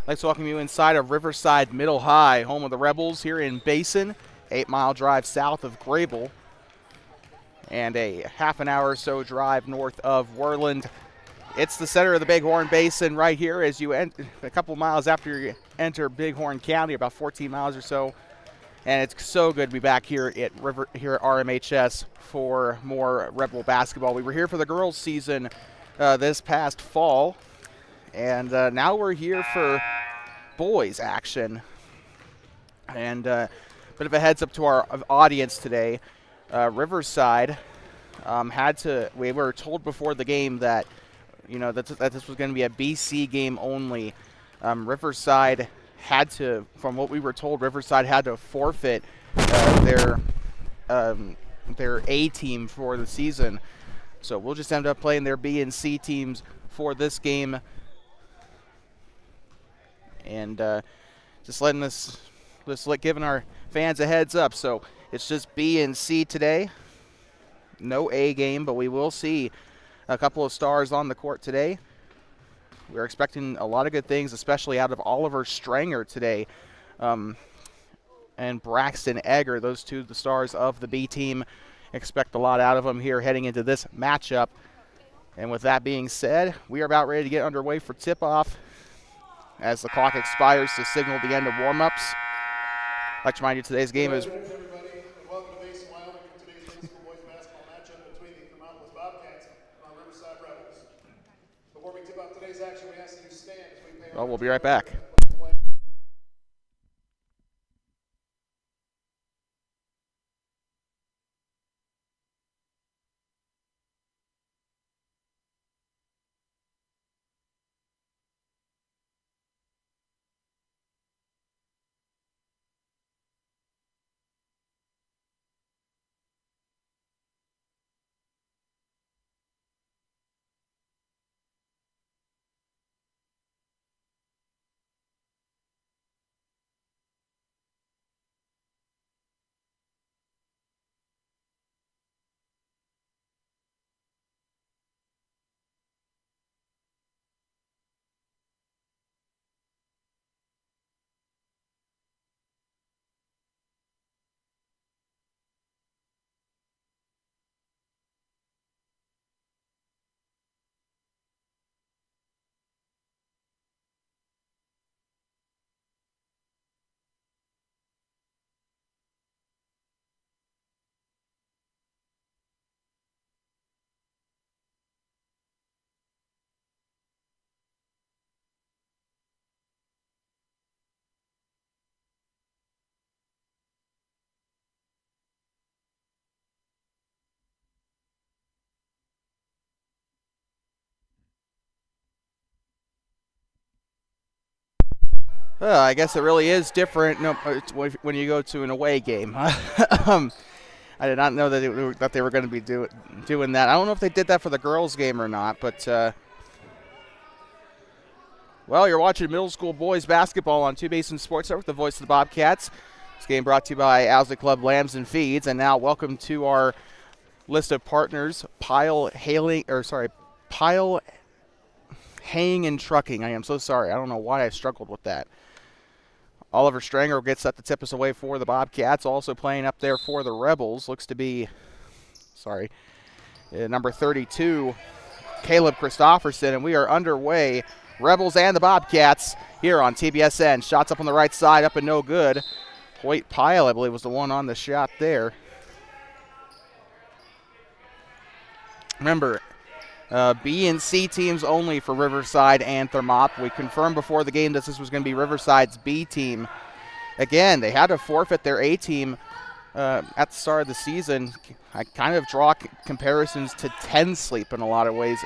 Let's welcome you inside of Riverside Middle High, home of the Rebels here in Basin, 8-mile drive south of Grable, and a half an hour or so drive north of Worland. It's the center of the Bighorn Basin right here as you a couple miles after you enter Bighorn County, about 14 miles or so. And it's so good to be back here at RMHS for more Rebel basketball. We were here for the girls' season this past fall, and now we're here for boys action. And a bit of a heads up to our audience today. Riverside we were told before the game that, that this was going to be a BC game only. Riverside had to, from what we were told, Riverside had to forfeit their A team for the season. So we'll just end up playing their B and C teams for this game. And just giving our fans a heads up. So it's just B and C today. No A game, but we will see a couple of stars on the court today. We're expecting a lot of good things, especially out of Oliver Stranger today, and Braxton Egger, those two the stars of the B team. Expect a lot out of them here heading into this matchup. And with that being said, we are about ready to get underway for tip-off as the clock expires to signal the end of warm-ups. I'd like to remind you today's game is... Everybody, and welcome to Basin, Wyoming, for today's high school boys basketball matchup between the Thermopolis Bobcats and our Riverside Rebels. Before we tip off today's action, we ask that you stand as we pay Well, we'll be right back. I guess it really is different when you go to an away game. I did not know that they were going to be doing that. I don't know if they did that for the girls' game or not, but well, you're watching middle school boys basketball on Two Basin Sports Network, the voice of the Bobcats. This game brought to you by Owsley Club Lambs and Feeds, and now welcome to our list of partners: Pile Haying and Trucking. I am so sorry. I don't know why I struggled with that. Oliver Stranger gets set to tip us away for the Bobcats. Also playing up there for the Rebels looks to be, number 32, Caleb Christofferson. And we are underway. Rebels and the Bobcats here on TBSN. Shots up on the right side, up and no good. Hoyt Pyle, I believe, was the one on the shot there. Remember, B and C teams only for Riverside and Thermop. We confirmed before the game that this was going to be Riverside's B team. Again, they had to forfeit their A team at the start of the season. I kind of draw comparisons to 10 Sleep in a lot of ways.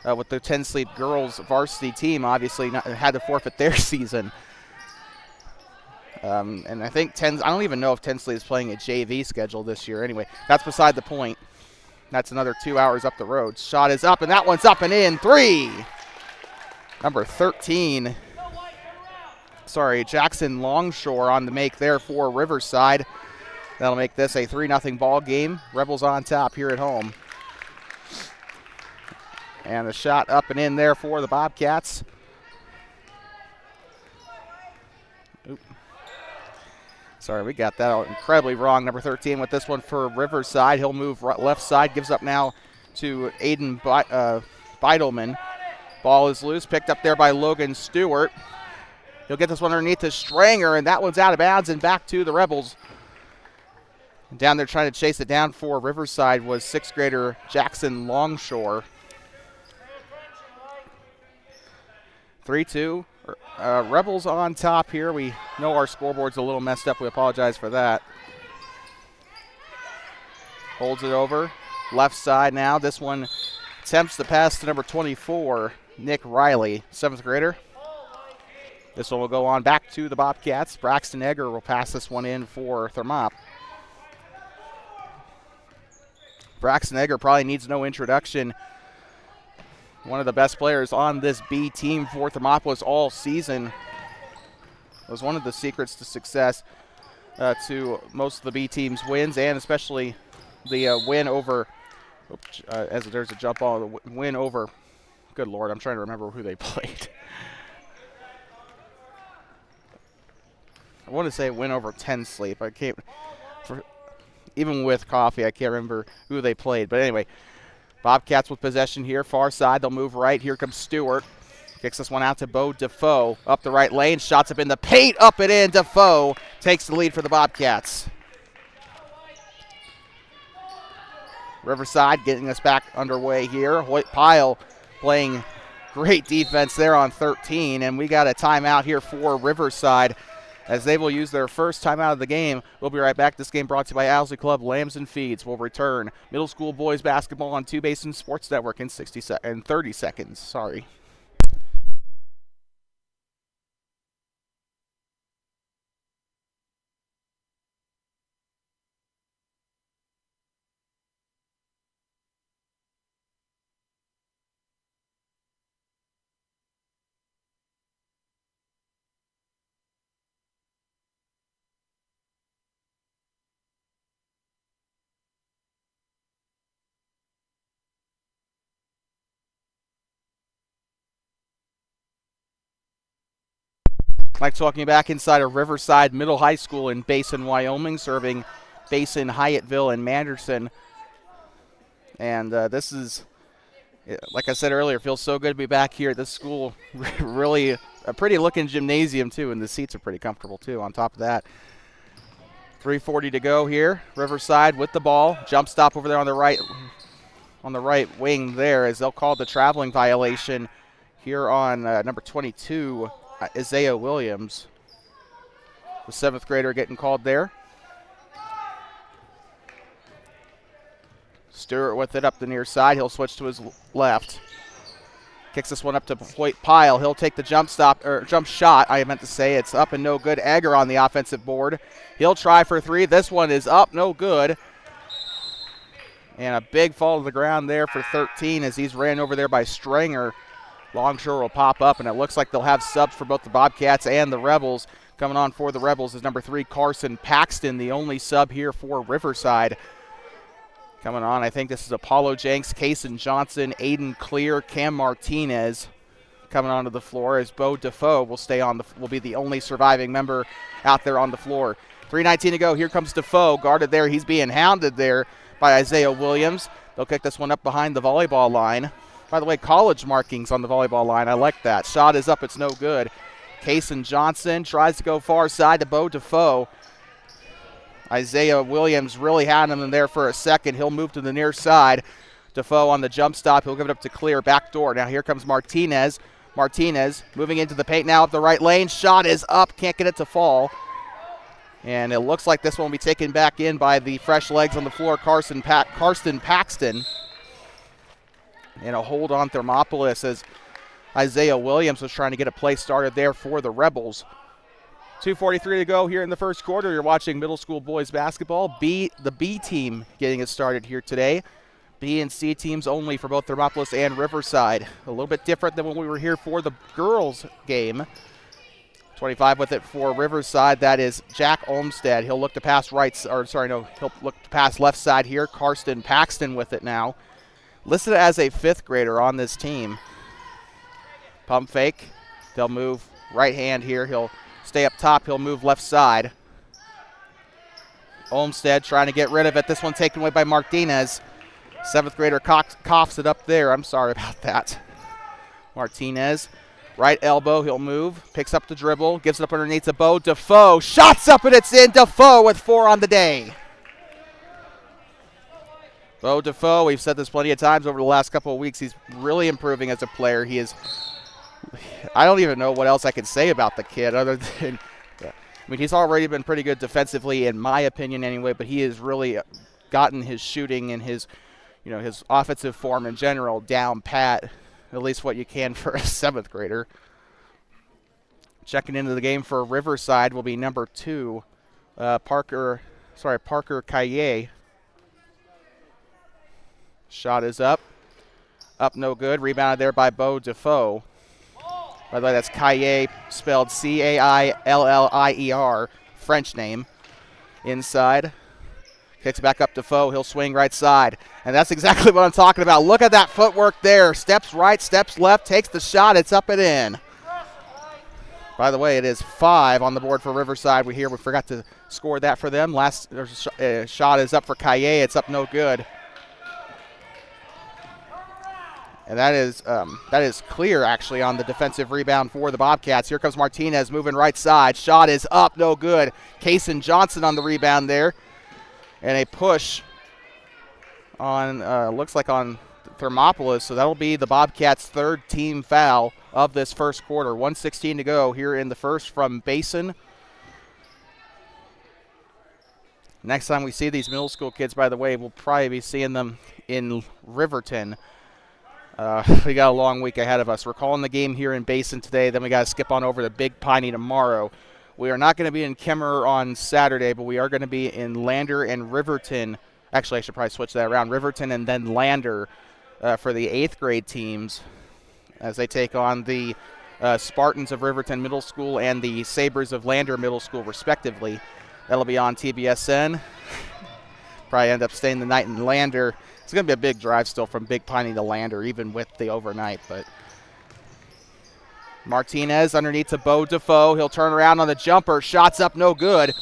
With the 10 Sleep girls varsity team, obviously had to forfeit their season. And I think I don't even know if 10 Sleep is playing a JV schedule this year. Anyway, that's beside the point. That's another 2 hours up the road. Shot is up, and that one's up and in. Three. Number 13. Jackson Longshore on the make there for Riverside. That'll make this a 3-0 ball game. Rebels on top here at home. And the shot up and in there for the Bobcats. Sorry, we got that incredibly wrong. Number 13 with this one for Riverside. He'll move left side, gives up now to Aiden Beidelman. Ball is loose, picked up there by Logan Stewart. He'll get this one underneath to Stranger, and that one's out of bounds and back to the Rebels. Down there trying to chase it down for Riverside was 6th grader Jackson Longshore. 3-2. Rebels on top here. We know our scoreboard's a little messed up. We apologize for that. Holds it over. Left side now. This one attempts to pass to number 24, Nick Riley, 7th grader. This one will go on back to the Bobcats. Braxton Egger will pass this one in for Thermop. Braxton Egger probably needs no introduction. One of the best players on this B team for Thermopolis all season. Was one of the secrets to success to most of the B team's wins, and especially the win over, as there's a jump ball, the win over, good Lord, I'm trying to remember who they played. I want to say win over 10 Sleep. I can't, even with coffee, I can't remember who they played. But anyway, Bobcats with possession here, far side. They'll move right. Here comes Stewart. Kicks this one out to Bo Defoe. Up the right lane, shots up in the paint, up and in. Defoe takes the lead for the Bobcats. Riverside getting us back underway here. Hoyt Pyle playing great defense there on 13, and we got a timeout here for Riverside, as they will use their first timeout of the game. We'll be right back. This game brought to you by Owsley Club Lambs and Feeds. Will return. Middle school boys basketball on Basin Sports Network in 30 seconds. Sorry. Mike talking back inside of Riverside Middle High School in Basin, Wyoming, serving Basin, Hyattville, and Manderson. And this is, like I said earlier, feels so good to be back here at this school. Really a pretty looking gymnasium too, and the seats are pretty comfortable too on top of that. 3:40 to go here. Riverside with the ball. Jump stop over there on the right wing there, as they'll call the traveling violation here on number 22. Isaiah Williams, the 7th grader, getting called there. Stewart with it up the near side. He'll switch to his left. Kicks this one up to Hoyt Pyle. He'll take the jump shot. I meant to say it's up and no good. Egger on the offensive board. He'll try for 3. This one is up, no good. And a big fall to the ground there for 13 as he's ran over there by Stranger. Longshore will pop up, and it looks like they'll have subs for both the Bobcats and the Rebels. Coming on for the Rebels is number 3, Carson Paxton, the only sub here for Riverside. Coming on, I think this is Apollo Jenks, Kaysen Johnson, Aiden Clear, Cam Martinez coming onto the floor, as Bo Defoe will be the only surviving member out there on the floor. 3:19 to go. Here comes Defoe, guarded there. He's being hounded there by Isaiah Williams. They'll kick this one up behind the volleyball line. By the way, college markings on the volleyball line. I like that. Shot is up. It's no good. Kaysen Johnson tries to go far side to Bo Defoe. Isaiah Williams really had him in there for a second. He'll move to the near side. Defoe on the jump stop. He'll give it up to Clear. Back door. Now here comes Martinez. Martinez moving into the paint now up the right lane. Shot is up. Can't get it to fall. And it looks like this one will be taken back in by the fresh legs on the floor, Karsten Paxton. And a hold on Thermopolis as Isaiah Williams was trying to get a play started there for the Rebels. 2:43 to go here in the first quarter. You're watching middle school boys basketball. The B team getting it started here today. B and C teams only for both Thermopolis and Riverside. A little bit different than when we were here for the girls game. 25 with it for Riverside. That is Jack Olmstead. He'll look to pass he'll look to pass left side here. Karsten Paxton with it now. Listed as a 5th grader on this team. Pump fake. They'll move right hand here. He'll stay up top. He'll move left side. Olmsted trying to get rid of it. This one taken away by Martinez. 7th grader coughs it up there. I'm sorry about that. Martinez, right elbow, he'll move, picks up the dribble, gives it up underneath to Bo Defoe. Shots up and it's in. Defoe with 4 on the day. Bo Defoe, we've said this plenty of times over the last couple of weeks, he's really improving as a player. He is, I don't even know what else I can say about the kid other than, I mean, he's already been pretty good defensively in my opinion anyway, but he has really gotten his shooting and his, his offensive form in general down pat, at least what you can for a 7th grader. Checking into the game for Riverside will be number 2, Parker Kaye. Shot is up. Up no good. Rebounded there by Bo Defoe. By the way, that's Kaye, spelled Caillier, French name. Inside. Kicks back up Defoe. He'll swing right side. And that's exactly what I'm talking about. Look at that footwork there. Steps right, steps left, takes the shot. It's up and in. By the way, it is 5 on the board for Riverside. We forgot to score that for them. Last shot is up for Kaye. It's up no good. And that is clear, actually, on the defensive rebound for the Bobcats. Here comes Martinez moving right side. Shot is up, no good. Kason Johnson on the rebound there. And a push on, looks like on Thermopolis. So that'll be the Bobcats' 3rd team foul of this first quarter. 1:16 to go here in the first from Basin. Next time we see these middle school kids, by the way, we'll probably be seeing them in Riverton. We got a long week ahead of us. We're calling the game here in Basin today. Then we got to skip on over to Big Piney tomorrow. We are not going to be in Kemmer on Saturday, but we are going to be in Lander and Riverton. Actually, I should probably switch that around. Riverton and then Lander for the 8th grade teams as they take on the Spartans of Riverton Middle School and the Sabres of Lander Middle School, respectively. That'll be on TBSN. Probably end up staying the night in Lander. It's going to be a big drive still from Big Piney to Lander, even with the overnight. But Martinez underneath to Bo Defoe. He'll turn around on the jumper. Shots up, no good.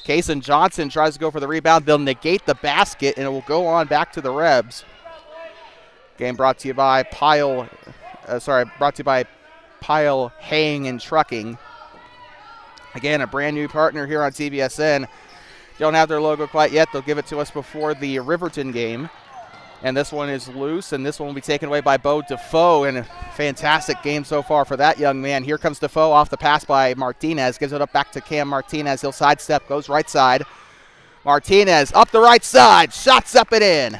Kason Johnson tries to go for the rebound. They'll negate the basket, and it will go on back to the Rebs. Game brought to you by Pile Haying and Trucking. Again, a brand new partner here on TBSN. Don't have their logo quite yet. They'll give it to us before the Riverton game. And this one is loose, and this one will be taken away by Bo Defoe. And a fantastic game so far for that young man. Here comes Defoe off the pass by Martinez. Gives it up back to Cam Martinez. He'll sidestep, goes right side. Martinez up the right side. Shots up and in.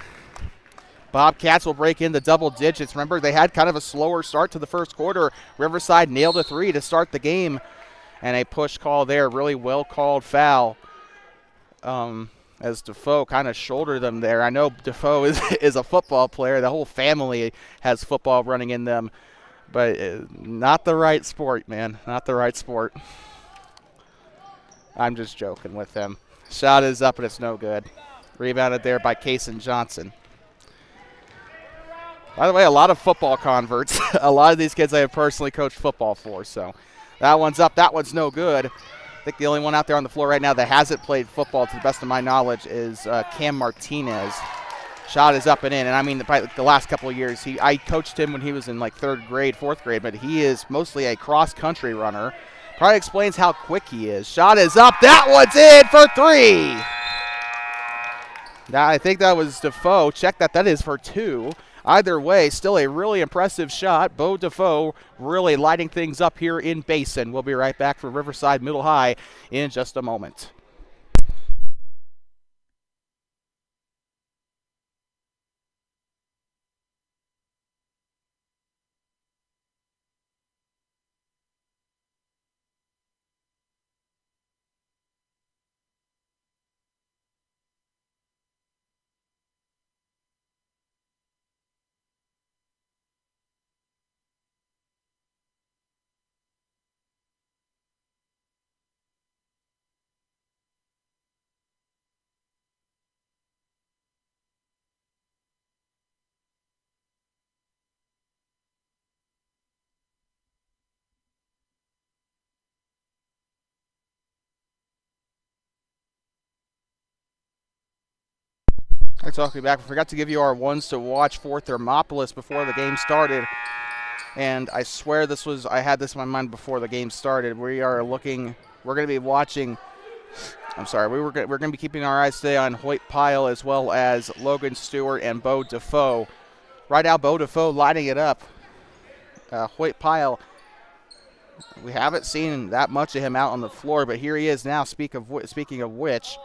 Bobcats will break into double digits. Remember, they had kind of a slower start to the first quarter. Riverside nailed a 3 to start the game. And a push call there, really well-called foul. As Defoe kind of shouldered them there. I know Defoe is a football player. The whole family has football running in them. But not the right sport, man. Not the right sport. I'm just joking with them. Shot is up, and it's no good. Rebounded there by Kason Johnson. By the way, a lot of football converts. A lot of these kids I have personally coached football for. So that one's up. That one's no good. I think the only one out there on the floor right now that hasn't played football, to the best of my knowledge, is Cam Martinez. Shot is up and in. And I mean, the last couple of years, I coached him when he was in like 3rd grade, 4th grade, but he is mostly a cross-country runner. Probably explains how quick he is. Shot is up. That one's in for 3. Now, I think that was Defoe. Check that. That is for 2. Either way, still a really impressive shot. Bo Defoe really lighting things up here in Basin. We'll be right back for Riverside Middle High in just a moment. I talked you back. I forgot to give you our ones to watch for Thermopolis before the game started. And I swear I had this in my mind before the game started. We're going to be watching, we're going to be keeping our eyes today on Hoyt Pyle as well as Logan Stewart and Bo Defoe. Right now, Bo Defoe lighting it up. Hoyt Pyle, we haven't seen that much of him out on the floor, but here he is now. Speaking of which,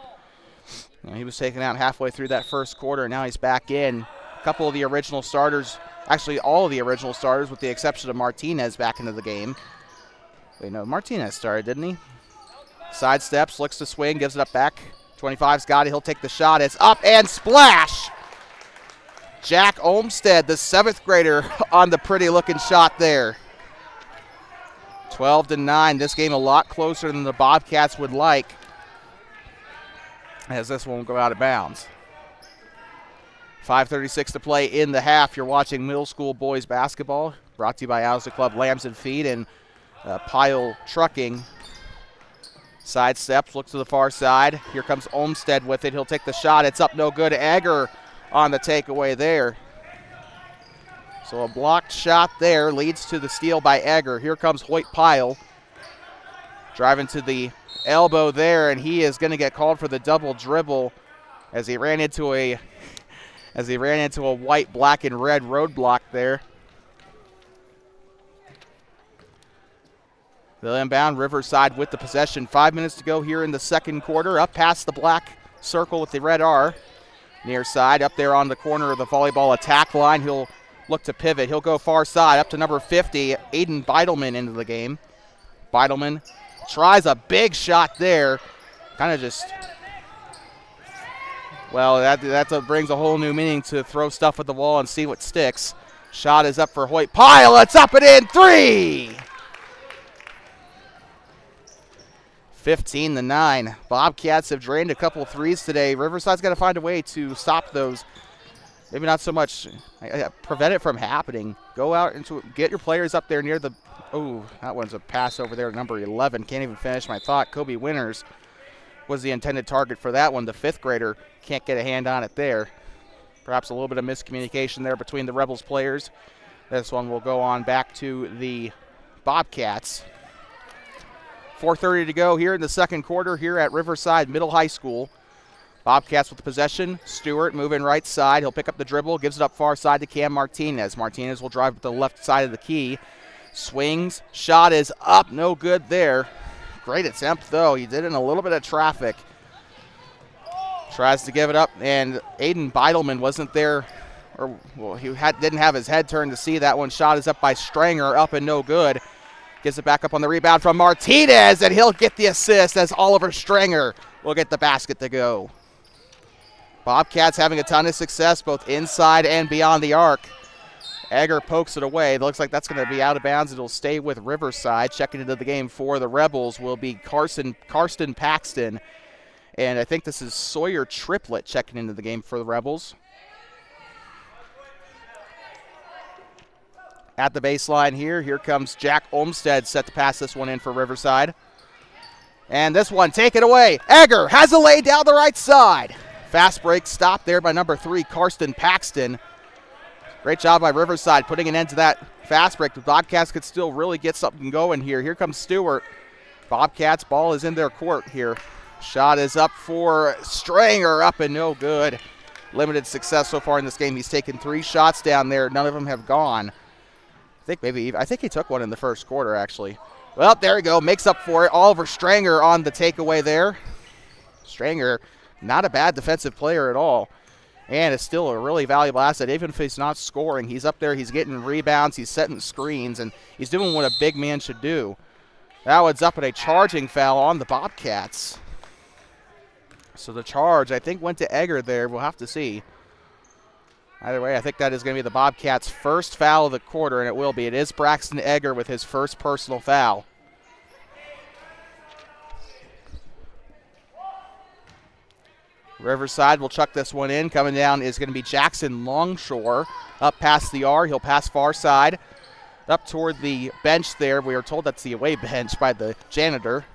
he was taken out halfway through that first quarter, and now he's back in. A couple of the original starters, actually all of the original starters with the exception of Martinez, back into the game. Wait, no, Martinez started, didn't he? Sidesteps, looks to swing, gives it up back. 25's got it. He'll take the shot. It's up and splash! Jack Olmstead, the 7th grader, on the pretty-looking shot there. 12-9. This game a lot closer than the Bobcats would like, as this one will go out of bounds. 5:36 to play in the half. You're watching middle school boys basketball, brought to you by Owsley Club Lambs and Feed and Pyle Trucking. Side steps, looks to the far side. Here comes Olmstead with it. He'll take the shot. It's up, no good. Egger on the takeaway there. So a blocked shot there leads to the steal by Egger. Here comes Hoyt Pyle. Driving to the elbow there, and he is going to get called for the double dribble as he ran into a white, black, and red roadblock there. The inbound, Riverside with the possession. 5 minutes to go here in the second quarter. Up past the black circle with the red R. Near side, up there on the corner of the volleyball attack line. He'll look to pivot. He'll go far side up to number 50, Aiden Beidelman into the game. Beidelman tries a big shot there. Kind of just, well, that brings a whole new meaning to throw stuff at the wall and see what sticks. Shot is up for Hoyt Pyle. It's up and in. 3! 15-9. Bobcats have drained a couple threes today. Riverside's got to find a way to stop those. Maybe not so much prevent it from happening. Go out and get your players up there near the. Oh, that one's a pass over there. Number 11. Can't even finish my thought. Kobe Winters was the intended target for that one. The 5th grader can't get a hand on it there. Perhaps a little bit of miscommunication there between the Rebels players. This one will go on back to the Bobcats. 4:30 to go here in the second quarter here at Riverside Middle High School. Bobcats with the possession. Stewart moving right side. He'll pick up the dribble, gives it up far side to Cam Martinez. Martinez will drive to the left side of the key. Swings. Shot is up. No good there. Great attempt, though. He did it in a little bit of traffic. Tries to give it up, and Aiden Beidelman wasn't there. Didn't have his head turned to see that one. Shot is up by Stranger. Up and no good. Gives it back up on the rebound from Martinez, and he'll get the assist as Oliver Stranger will get the basket to go. Bobcats having a ton of success both inside and beyond the arc. Egger pokes it away. It looks like that's going to be out of bounds. It'll stay with Riverside. Checking into the game for the Rebels will be Karsten Paxton. And I think this is Sawyer Triplett checking into the game for the Rebels. At the baseline here comes Jack Olmstead set to pass this one in for Riverside. And this one taken away. Egger has a lay down the right side. Fast break stop there by number 3, Karsten Paxton. Great job by Riverside putting an end to that fast break. The Bobcats could still really get something going here. Here comes Stewart. Bobcats ball is in their court here. Shot is up for Stranger, up and no good. Limited success so far in this game. He's taken 3 shots down there. None of them have gone. I think he took one in the first quarter, actually. Well, there we go. Makes up for it. Oliver Stranger on the takeaway there. Stranger, not a bad defensive player at all. And is still a really valuable asset. Even if he's not scoring, he's up there. He's getting rebounds. He's setting screens. And he's doing what a big man should do. That one's up at a charging foul on the Bobcats. So the charge, I think, went to Egger there. We'll have to see. Either way, I think that is going to be the Bobcats' first foul of the quarter, and it will be. It is Braxton Egger with his first personal foul. Riverside will chuck this one in. Coming down is going to be Jackson Longshore. Up past the R. He'll pass far side. Up toward the bench there. We are told that's the away bench by the janitor.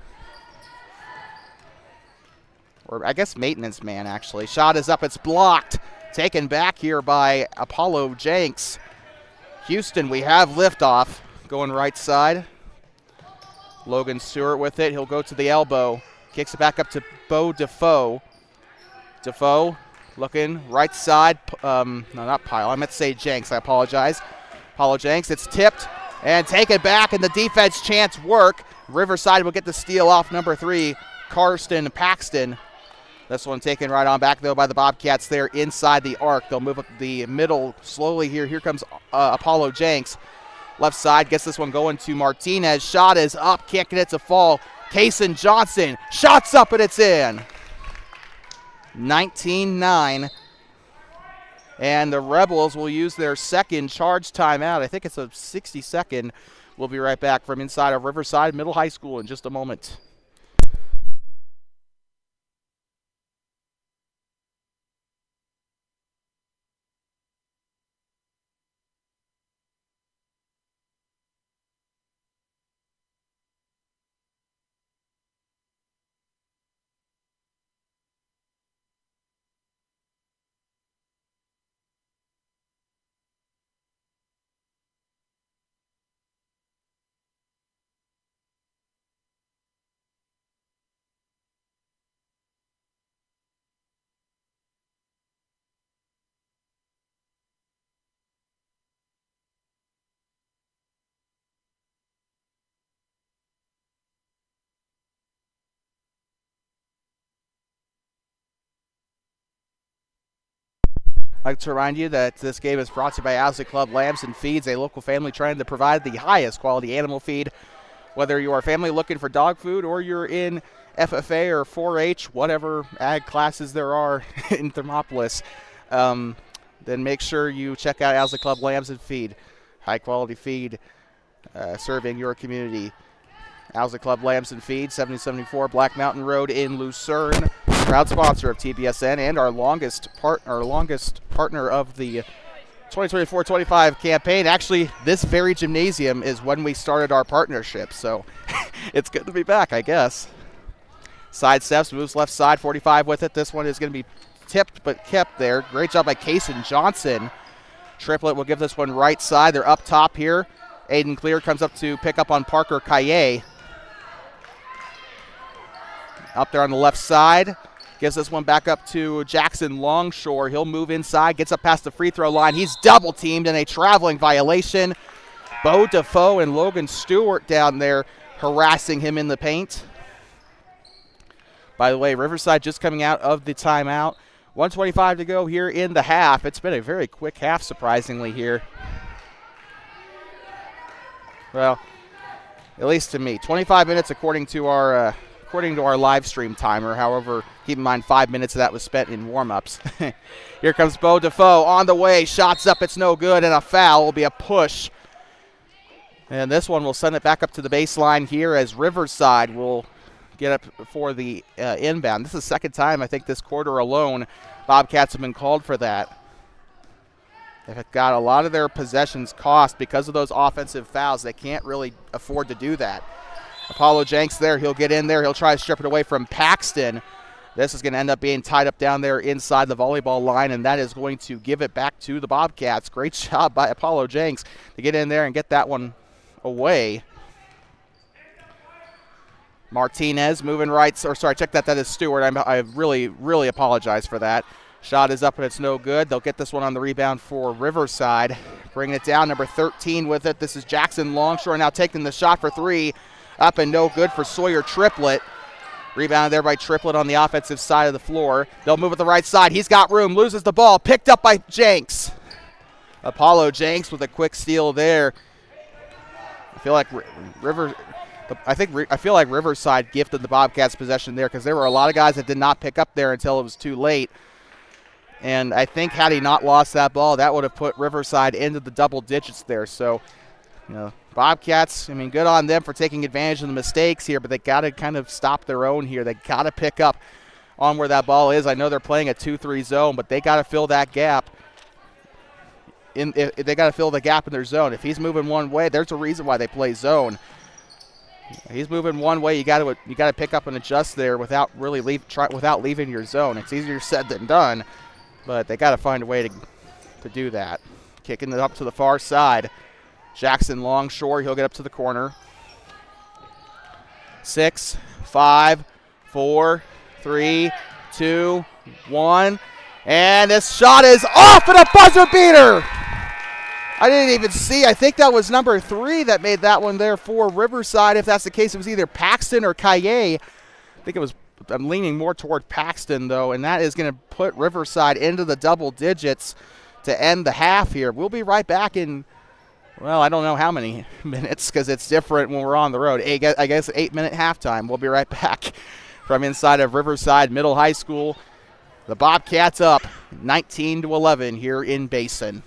or I guess maintenance man, actually. Shot is up. It's blocked. Taken back here by Apollo Jenks. Houston, we have liftoff. Going right side. Logan Stewart with it. He'll go to the elbow. Kicks it back up to Bo Defoe. Defoe looking right side. No, not Pyle. I meant to say Jenks. I apologize. Apollo Jenks. It's tipped and taken back, and the defense chance work. Riverside will get the steal off number 3, Karsten Paxton. This one taken right on back, though, by the Bobcats there inside the arc. They'll move up the middle slowly here. Here comes Apollo Jenks. Left side gets this one going to Martinez. Shot is up, kicking it to fall. Kason Johnson, shots up, and it's in. 19-9. And the Rebels will use their second charge timeout. I think it's a 60-second. We'll be right back from inside of Riverside Middle High School in just a moment. I'd like to remind you that this game is brought to you by Owsley Club Lambs and Feeds, a local family trying to provide the highest quality animal feed. Whether you are a family looking for dog food or you're in FFA or 4-H, whatever ag classes there are in Thermopolis, then make sure you check out Owsley Club Lambs and Feed. High quality feed serving your community. Owsley Club Lambs and Feed, 7074 Black Mountain Road in Lucerne. Proud sponsor of TBSN and our longest partner of the 2024-25 campaign. Actually, this very gymnasium is when we started our partnership, so it's good to be back, I guess. Side steps, moves left side, 45 with it. This one is going to be tipped but kept there. Great job by Kason Johnson. Triplet will give this one right side. They're up top here. Aiden Clear comes up to pick up on Parker Kaye. Up there on the left side. Gives this one back up to Jackson Longshore. He'll move inside, gets up past the free throw line. He's double teamed in a traveling violation. Bo Defoe and Logan Stewart down there harassing him in the paint. By the way, Riverside just coming out of the timeout. 1:25 to go here in the half. It's been a very quick half, surprisingly, here. Well, at least to me. 25 minutes according to our live stream timer. However, keep in mind 5 minutes of that was spent in warm-ups. Here comes Bo Defoe on the way. Shots up, it's no good, and a foul will be a push. And this one will send it back up to the baseline here as Riverside will get up for the inbound. This is the second time, I think, this quarter alone Bobcats have been called for that. They've got a lot of their possessions cost because of those offensive fouls. They can't really afford to do that. Apollo Jenks there. He'll get in there. He'll try to strip it away from Paxton. This is going to end up being tied up down there inside the volleyball line, and that is going to give it back to the Bobcats. Great job by Apollo Jenks to get in there and get that one away. Martinez moving right. Sorry, check that. That is Stewart. I really, really apologize for that. Shot is up, and it's no good. They'll get this one on the rebound for Riverside. Bringing it down, number 13 with it. This is Jackson Longshore now taking the shot for three. Up and no good for Sawyer Triplett. Rebound there by Triplett on the offensive side of the floor. They'll move it the right side. He's got room, loses the ball. Picked up by Jenks. Apollo Jenks with a quick steal there. I feel like Riverside gifted the Bobcats possession there because there were a lot of guys that did not pick up there until it was too late. And I think had he not lost that ball, that would have put Riverside into the double digits there. So, Bobcats, good on them for taking advantage of the mistakes here, but they got to kind of stop their own here. They got to pick up on where that ball is. I know they're playing a 2-3 zone, but they got to fill that gap. They got to fill the gap in their zone. If he's moving one way, there's a reason why they play zone. He's moving one way. You got to pick up and adjust there without really without leaving your zone. It's easier said than done, but they got to find a way to do that. Kicking it up to the far side. Jackson Longshore. He'll get up to the corner. 6, 5, 4, 3, 2, 1, and this shot is off and a buzzer beater. I didn't even see. I think that was number 3 that made that one there for Riverside. If that's the case, it was either Paxton or Kaye. I think it was. I'm leaning more toward Paxton, though, and that is going to put Riverside into the double digits to end the half here. We'll be right back in, well, I don't know how many minutes because it's different when we're on the road. I guess 8-minute halftime. We'll be right back from inside of Riverside Middle High School. The Bobcats up 19-11 here in Basin.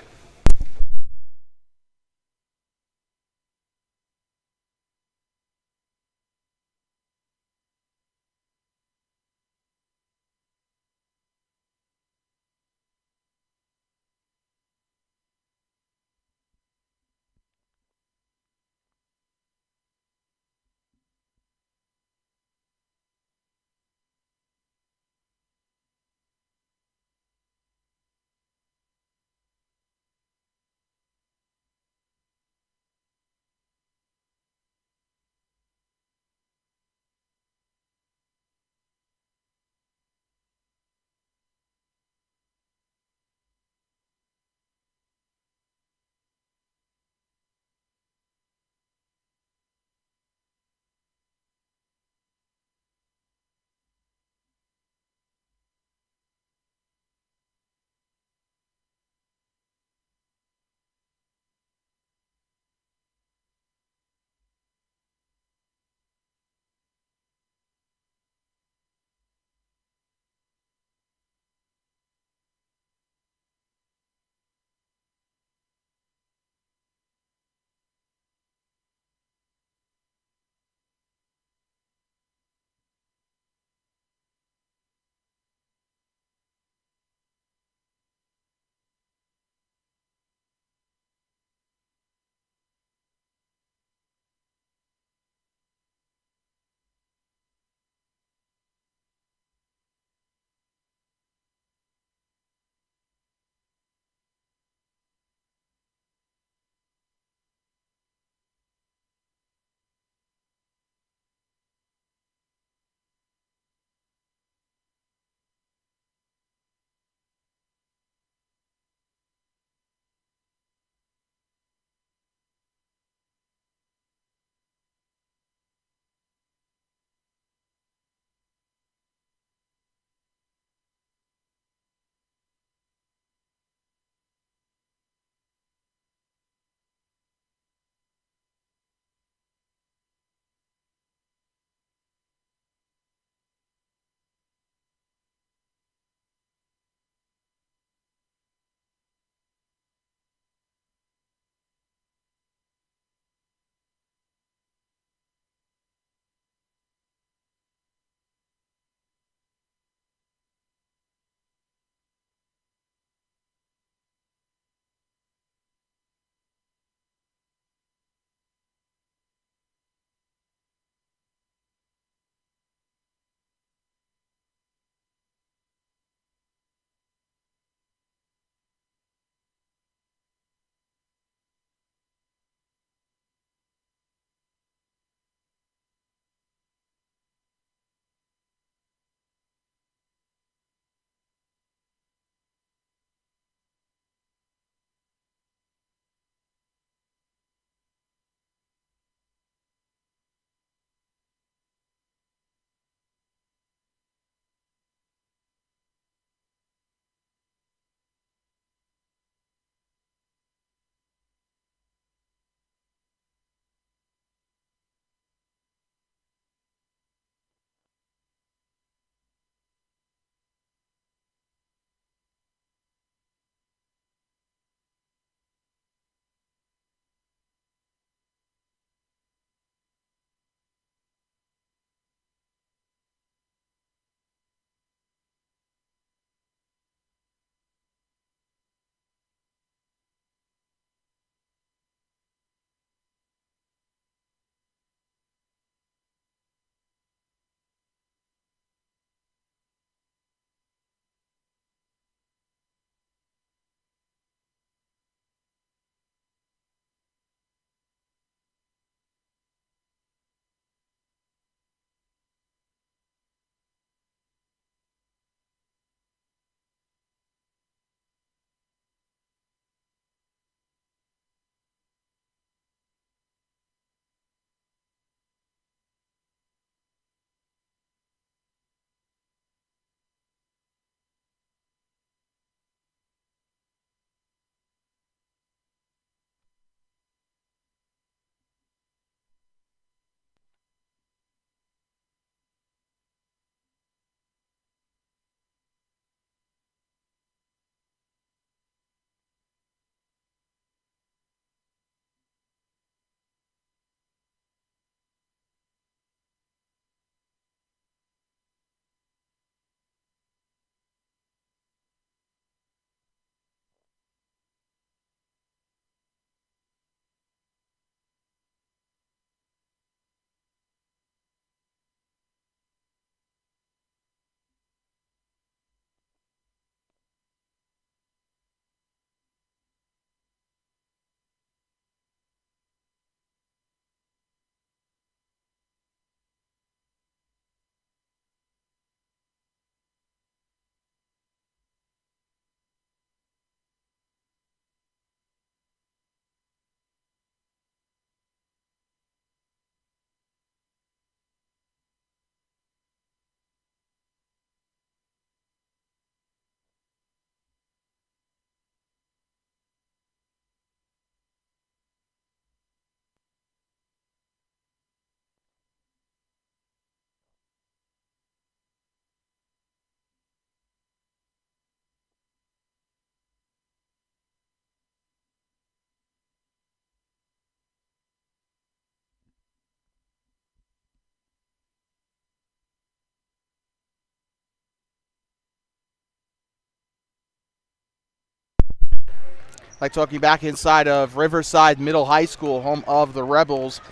like talking back inside of Riverside Middle High School, home of the Rebels.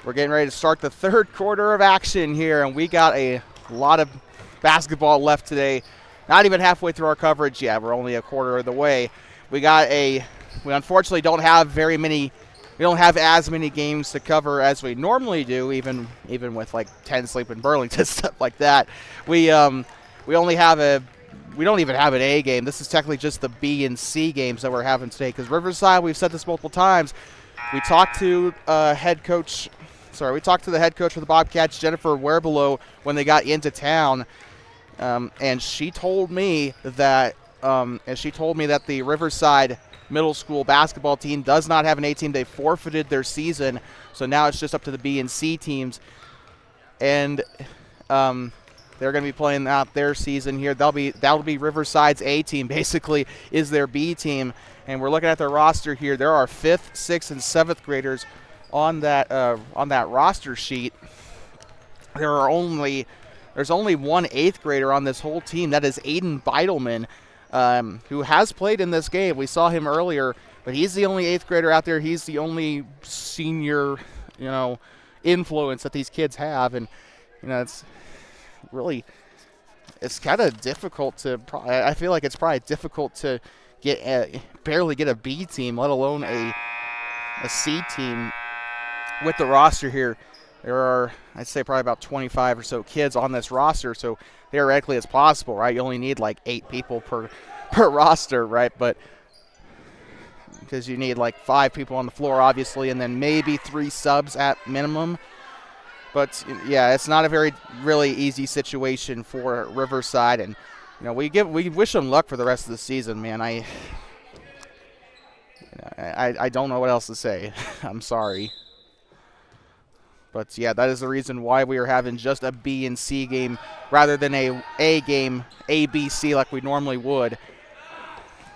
We're getting ready to start the third quarter of action here, and we got a lot of basketball left today. Not even halfway through our coverage yet. We're only a quarter of the way. We unfortunately don't have we don't have as many games to cover as we normally do, even with like 10 Sleep in Burlington, stuff like that. We don't even have an A game. This is technically just the B and C games that we're having today, because Riverside, we've said this multiple times, we talked to the head coach of the Bobcats, Jennifer Werbelow, when they got into town, and she told me that the Riverside Middle School basketball team does not have an A team. They forfeited their season, so now it's just up to the B and C teams, and they're going to be playing out their season here. That'll be Riverside's A team, basically, is their B team. And we're looking at their roster here. There are 5th, 6th, and 7th graders on that roster sheet. There's only one 8th grader on this whole team. That is Aiden Beidelman, who has played in this game. We saw him earlier, but he's the only 8th grader out there. He's the only senior, influence that these kids have, and it's kind of difficult to. I feel like it's probably difficult to barely get a B team, let alone a C team with the roster here. There are, I'd say, probably about 25 or so kids on this roster, so theoretically it's possible, right? You only need like 8 people per roster, right? But because you need like 5 people on the floor, obviously, and then maybe 3 subs at minimum. But yeah, it's not a really easy situation for Riverside, and we wish them luck for the rest of the season, man. I don't know what else to say. I'm sorry. But yeah, that is the reason why we are having just a B and C game rather than a game, A, B, C, like we normally would.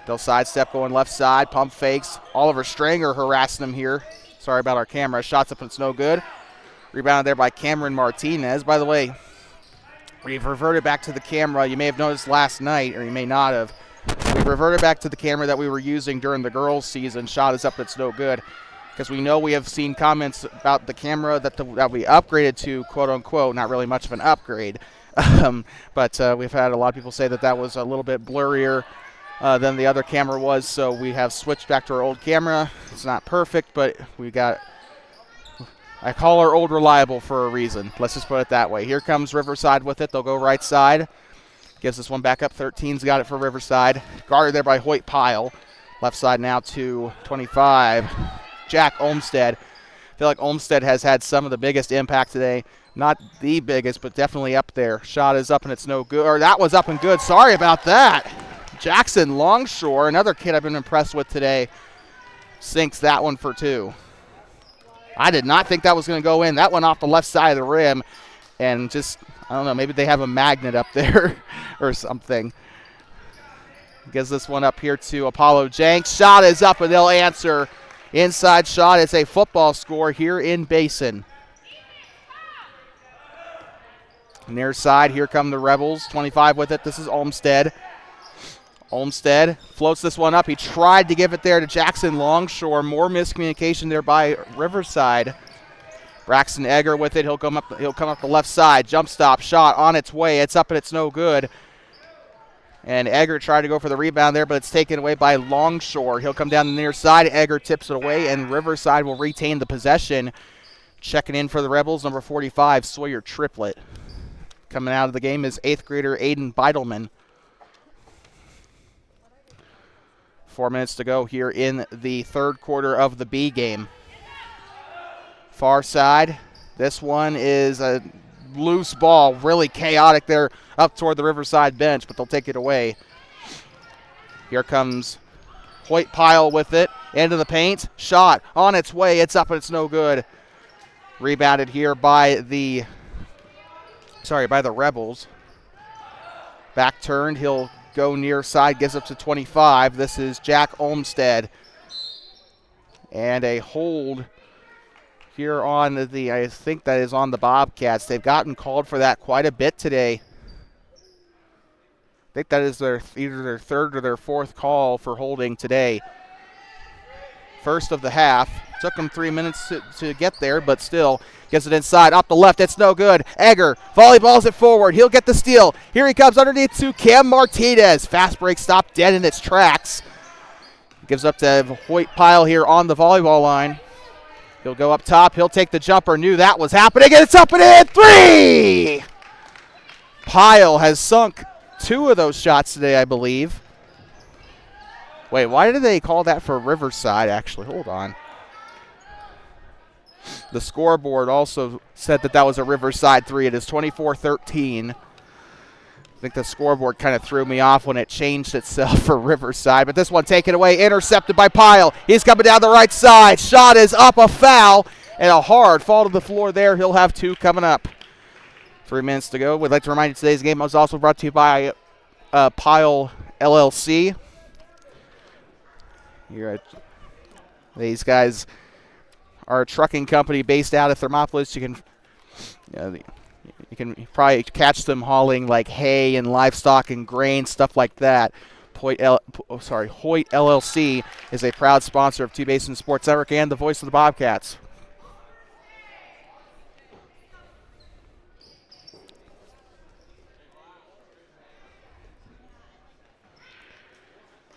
They'll sidestep going left side, pump fakes. Oliver Stranger harassing him here. Sorry about our camera. Shots up and it's no good. Rebounded there by Cameron Martinez. By the way, we've reverted back to the camera. You may have noticed last night, or you may not have. We've reverted back to the camera that we were using during the girls' season. Shot is up, it's no good. Because we know we have seen comments about the camera that we upgraded to, quote unquote, not really much of an upgrade. But we've had a lot of people say that was a little bit blurrier than the other camera was. So we have switched back to our old camera. It's not perfect, but I call her old reliable for a reason. Let's just put it that way. Here comes Riverside with it. They'll go right side. Gives this one back up. 13's got it for Riverside. Guarded there by Hoyt Pyle. Left side now to 25. Jack Olmstead. I feel like Olmstead has had some of the biggest impact today. Not the biggest, but definitely up there. Shot is up and it's no good. Or that was up and good. Sorry about that. Jackson Longshore, another kid I've been impressed with today, sinks that one for 2. I did not think that was going to go in. That went off the left side of the rim, and just, I don't know, maybe they have a magnet up there or something. Gives this one up here to Apollo Jenks. Shot is up, and they'll answer. Inside shot. It's a football score here in Basin. Near side, here come the Rebels. 25 with it. This is Olmstead. Olmstead floats this one up. He tried to give it there to Jackson Longshore. More miscommunication there by Riverside. Braxton Egger with it. He'll come up the left side. Jump stop shot on its way. It's up and it's no good. And Egger tried to go for the rebound there, but it's taken away by Longshore. He'll come down the near side. Egger tips it away, and Riverside will retain the possession. Checking in for the Rebels, number 45, Sawyer Triplett. Coming out of the game is 8th grader Aiden Beidelman. 4 minutes to go here in the third quarter of the B game. Far side. This one is a loose ball, really chaotic there up toward the Riverside bench, but they'll take it away. Here comes Hoyt Pyle with it. Into the paint. Shot on its way. It's up and it's no good. Rebounded here by the Rebels. Back turned. He'll go near side. Gives up to 25. This is Jack Olmstead. And a hold here on I think that is on the Bobcats. They've gotten called for that quite a bit today. I think that is either their third or their fourth call for holding today. first of the half. Took him 3 minutes to get there, but still gets it inside. Up the left, it's no good. Egger volleyballs it forward. He'll get the steal. Here he comes underneath to Cam Martinez. Fast break stop dead in its tracks. Gives up to Hoyt Pyle here on the volleyball line. He'll go up top. He'll take the jumper. Knew that was happening, and it's up and in. 3! Pyle has sunk 2 of those shots today, I believe. Wait, why did they call that for Riverside, actually? Hold on. The scoreboard also said that was a Riverside 3. It is 24-13. I think the scoreboard kind of threw me off when it changed itself for Riverside. But this one taken away, intercepted by Pyle. He's coming down the right side. Shot is up, a foul, and a hard fall to the floor there. He'll have 2 coming up. 3 minutes to go. We'd like to remind you today's game was also brought to you by Pyle LLC. These guys are a trucking company based out of Thermopolis. You can probably catch them hauling like hay and livestock and grain, stuff like that. Hoyt LLC is a proud sponsor of Basin Sports Network and the voice of the Bobcats.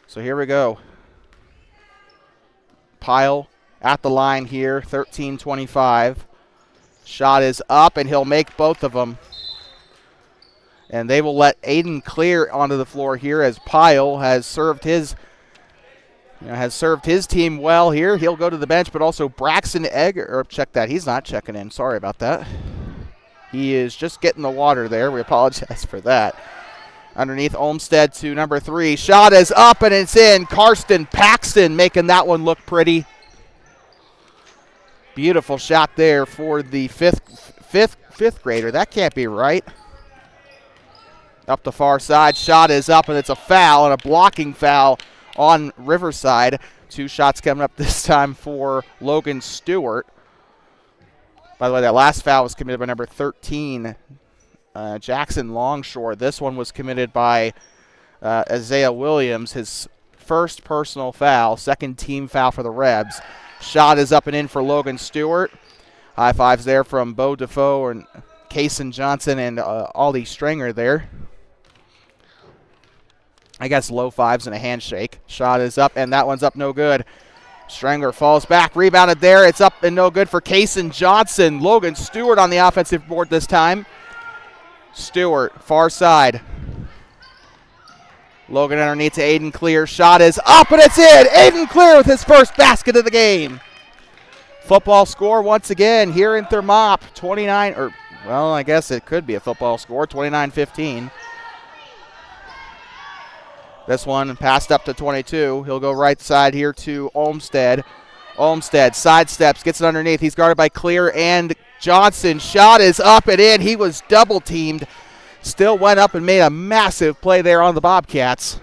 So here we go. Pyle at the line here, 13-25. Shot is up, and he'll make both of them. And they will let Aiden clear onto the floor here as Pyle has served his team well here. He'll go to the bench, but also Braxton Egger, or check that. He's not checking in. Sorry about that. He is just getting the water there. We apologize for that. Underneath Olmsted to number 3. Shot is up, and it's in. Karsten Paxton making that one look pretty. Beautiful shot there for the fifth grader. That can't be right. Up the far side. Shot is up, and it's a foul, and a blocking foul on Riverside. 2 shots coming up this time for Logan Stewart. By the way, that last foul was committed by number 13, Jackson Longshore. This one was committed by Isaiah Williams, his first personal foul, second team foul for the Rebs. Shot is up and in for Logan Stewart. High fives there from Bo Defoe and Kason Johnson and Ollie Stringer there. I guess low fives and a handshake. Shot is up, and that one's up no good. Stringer falls back, rebounded there. It's up and no good for Kason Johnson. Logan Stewart on the offensive board this time. Stewart, far side. Logan underneath to Aiden Clear. Shot is up, and it's in. Aiden Clear with his first basket of the game. Football score once again here in Thermop. 29, or, well, I guess it could be a football score, 29-15. This one passed up to 22. He'll go right side here to Olmsted. Olmsted sidesteps, gets it underneath. He's guarded by Clear and Johnson. Shot is up and in. He was double teamed. Still went up and made a massive play there on the Bobcats.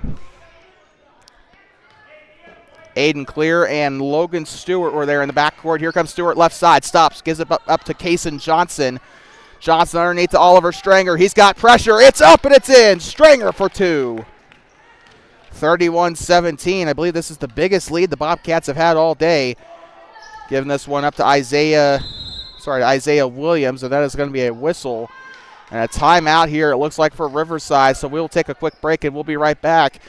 Aiden Clear and Logan Stewart were there in the backcourt. Here comes Stewart left side. Stops, gives it up to Kason Johnson. Johnson underneath to Oliver Stringer. He's got pressure. It's up and it's in. Stringer for 2. 31-17. I believe this is the biggest lead the Bobcats have had all day. Giving this one up to Isaiah Williams, and that is going to be a whistle. And a timeout here, it looks like, for Riverside. So we'll take a quick break, and we'll be right back.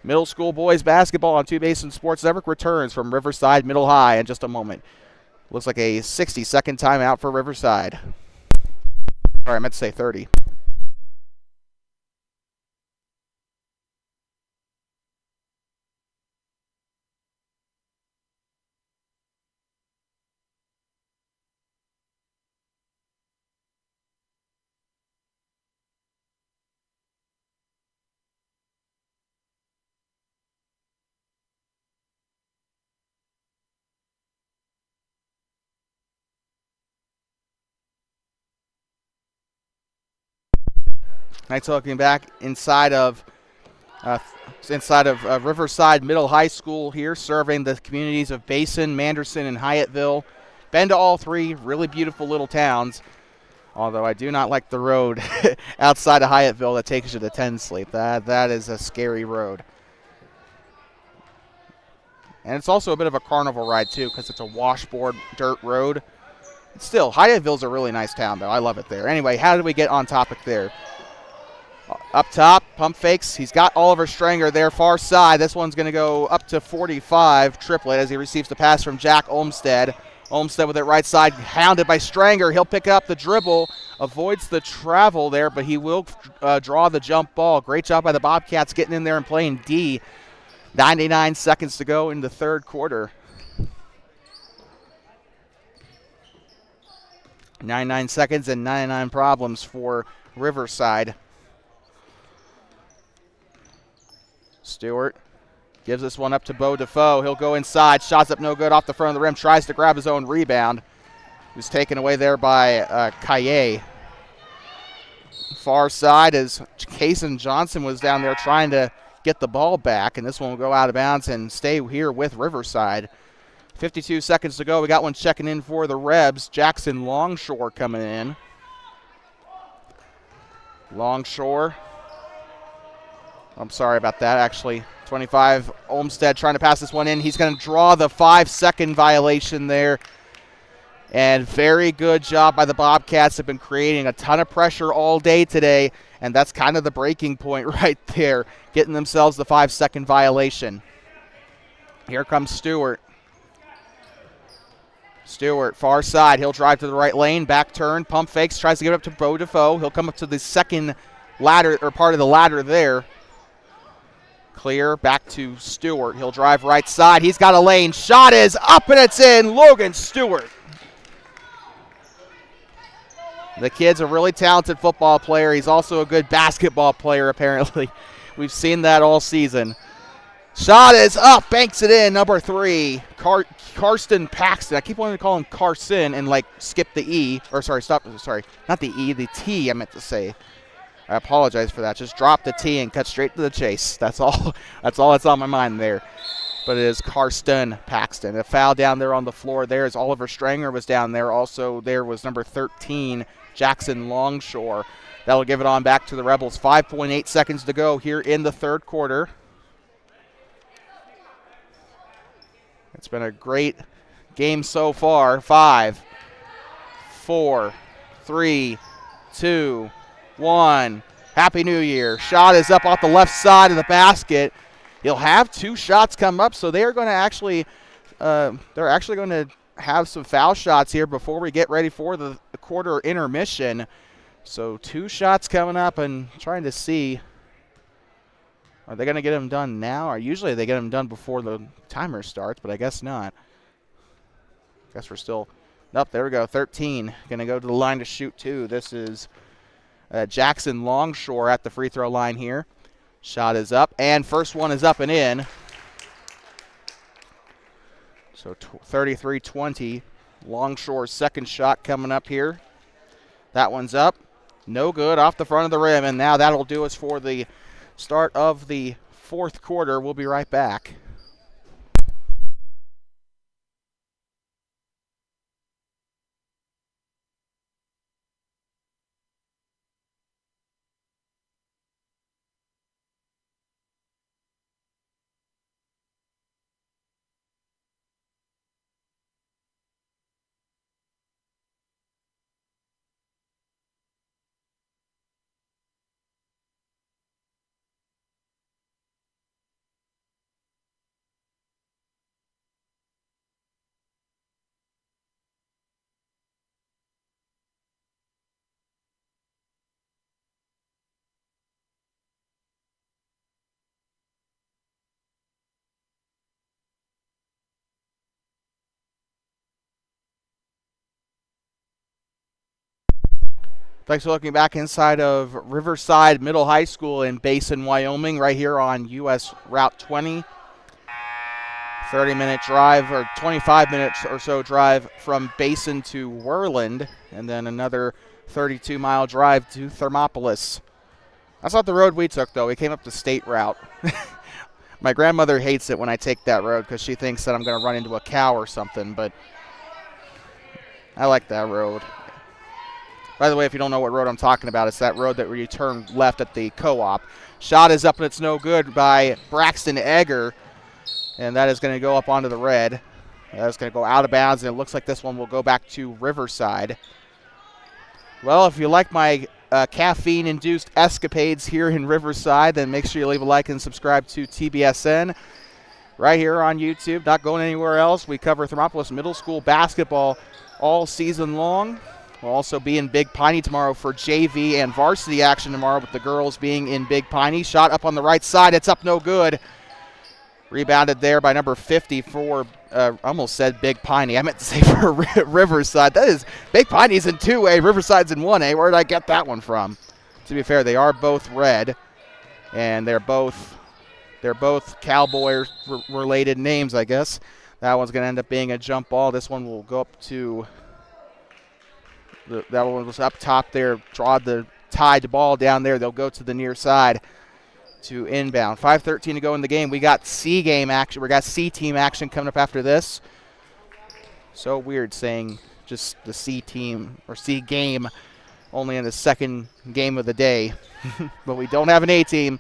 Middle school boys basketball on Basin Sports Network returns from Riverside Middle High in just a moment. Looks like a 60-second timeout for Riverside. Sorry, I meant to say 30. Nice looking back inside of Riverside Middle High School here, serving the communities of Basin, Manderson, and Hyattville. Been to all 3 really beautiful little towns, although I do not like the road outside of Hyattville that takes you to Ten Sleep. That is a scary road. And it's also a bit of a carnival ride, too, because it's a washboard dirt road. Still, Hyattville's a really nice town, though. I love it there. Anyway, how did we get on topic there? Up top, pump fakes. He's got Oliver Stranger there, far side. This one's going to go up to 45, triplet, as he receives the pass from Jack Olmstead. Olmstead with it right side, hounded by Stranger. He'll pick up the dribble, avoids the travel there, but he will draw the jump ball. Great job by the Bobcats getting in there and playing D. 99 seconds to go in the third quarter. 99 seconds and 99 problems for Riverside. Stewart gives this one up to Bo Defoe. He'll go inside. Shots up no good off the front of the rim. Tries to grab his own rebound. He was taken away there by Kaye. Far side as Kason Johnson was down there trying to get the ball back, and this one will go out of bounds and stay here with Riverside. 52 seconds to go. We got one checking in for the Rebs. Jackson Longshore coming in. Longshore. I'm sorry about that, actually. 25, Olmstead trying to pass this one in. He's going to draw the 5-second violation there. And very good job by the Bobcats. Have been creating a ton of pressure all day today, and that's kind of the breaking point right there, getting themselves the 5-second violation. Here comes Stewart. Stewart, far side. He'll drive to the right lane, back turn, pump fakes, tries to get up to Bo Defoe. He'll come up to the second ladder, or part of the ladder there. Clear, back to Stewart. He'll drive right side. He's got a lane. Shot is up and it's in. Logan Stewart. The kid's a really talented football player. He's also a good basketball player, apparently. We've seen that all season. Shot is up, banks it in, number 3, Karsten Paxton. I keep wanting to call him Carson and skip the E. Or sorry, not the E, the T I meant to say. I apologize for that. Just drop the T and cut straight to the chase. That's all that's on my mind there. But it is Karsten Paxton. A foul down there on the floor there as Oliver Stranger was down there. Also there was number 13, Jackson Longshore. That'll give it on back to the Rebels. 5.8 seconds to go here in the third quarter. It's been a great game so far. 5, 4, 3, 2, 1. Happy New Year. Shot is up off the left side of the basket. He'll have 2 shots come up, so they are going to actually going to have some foul shots here before we get ready for the quarter intermission. So 2 shots coming up, and trying to see, are they going to get them done now? Or usually they get them done before the timer starts, but I guess not. I guess we're still, nope, there we go, 13. Going to go to the line to shoot 2. This is Jackson Longshore at the free throw line here. Shot is up, and first one is up and in. So 33-20. Longshore's second shot coming up here. That one's up. No good, off the front of the rim, and now that'll do us for the start of the fourth quarter. We'll be right back. Thanks for looking back inside of Riverside Middle High School in Basin, Wyoming, right here on US Route 20. 30-minute drive, or 25 minutes or so drive from Basin to Worland, and then another 32-mile drive to Thermopolis. That's not the road we took, though. We came up the state route. My grandmother hates it when I take that road because she thinks that I'm going to run into a cow or something, but I like that road. By the way, if you don't know what road I'm talking about, it's that road that where you turn left at the co-op. Shot is up and it's no good by Braxton Egger. And that is going to go up onto the red. That's going to go out of bounds, and it looks like this one will go back to Riverside. Well, if you like my caffeine-induced escapades here in Riverside, then make sure you leave a like and subscribe to TBSN right here on YouTube. Not going anywhere else. We cover Thermopolis Middle School basketball all season long. We'll also be in Big Piney tomorrow for JV and varsity action tomorrow, with the girls being in Big Piney. Shot up on the right side. It's up no good. Rebounded there by number 50 for, almost said Big Piney. I meant to say for Riverside. That is, Big Piney's in 2A, Riverside's in 1A. Where did I get that one from? To be fair, they are both red, and they're both Cowboy-related names, I guess. That one's going to end up being a jump ball. This one will go up to, that one was up top there, tied the ball down there. They'll go to the near side to inbound. 5:13 to go in the game. We got C-game action. We got C-team action coming up after this. So weird saying just the C-team or C-game only in the second game of the day. But we don't have an A-team.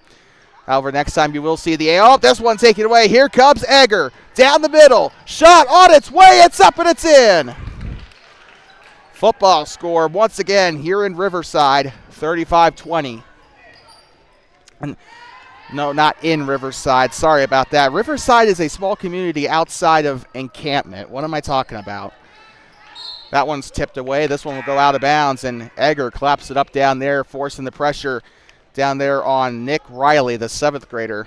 However, next time you will see the A. Oh, this one taken away. Here comes Egger. Down the middle. Shot on its way. It's up and it's in. Football score once again here in Riverside, 35-20. No, not in Riverside. Sorry about that. Riverside is a small community outside of Encampment. What am I talking about? That one's tipped away. This one will go out of bounds, and Egger claps it up down there, forcing the pressure down there on Nick Riley, the 7th grader.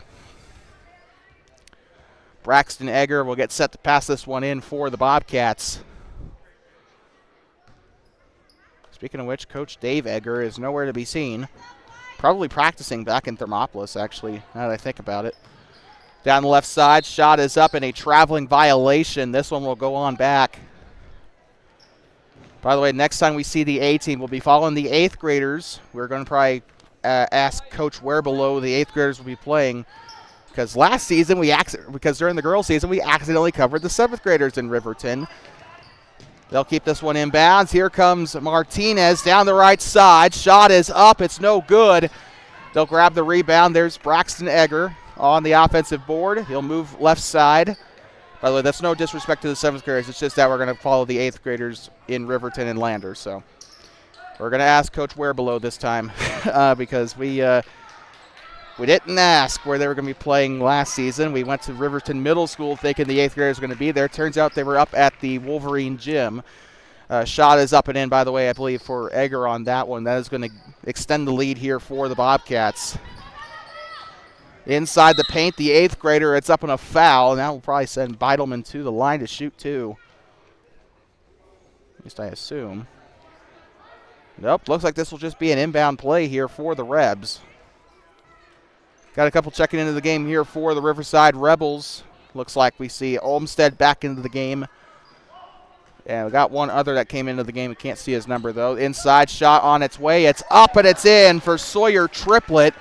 Braxton Egger will get set to pass this one in for the Bobcats. Speaking of which, Coach Dave Egger is nowhere to be seen. Probably practicing back in Thermopolis, actually, now that I think about it. Down the left side, shot is up in a traveling violation. This one will go on back. By the way, next time we see the A-team, we'll be following the 8th graders. We're going to probably ask Coach where below the 8th graders will be playing. Because last season, because during the girls' season, we accidentally covered the 7th graders in Riverton. They'll keep this one in bounds. Here comes Martinez down the right side. Shot is up. It's no good. They'll grab the rebound. There's Braxton Egger on the offensive board. He'll move left side. By the way, that's no disrespect to the 7th graders. It's just that we're going to follow the 8th graders in Riverton and Lander. So we're going to ask Coach where below this time because we didn't ask where they were going to be playing last season. We went to Riverton Middle School thinking the 8th graders were going to be there. Turns out they were up at the Wolverine Gym. Shot is up and in, by the way, I believe, for Egger on that one. That is going to extend the lead here for the Bobcats. Inside the paint, the 8th grader, it's up on a foul. And that will probably send Beidelman to the line to shoot two. At least I assume. Nope, looks like this will just be an inbound play here for the Rebs. Got a couple checking into the game here for the Riverside Rebels. Looks like we see Olmsted back into the game. And we got one other that came into the game. We can't see his number, though. Inside shot on its way. It's up and it's in for Sawyer Triplett.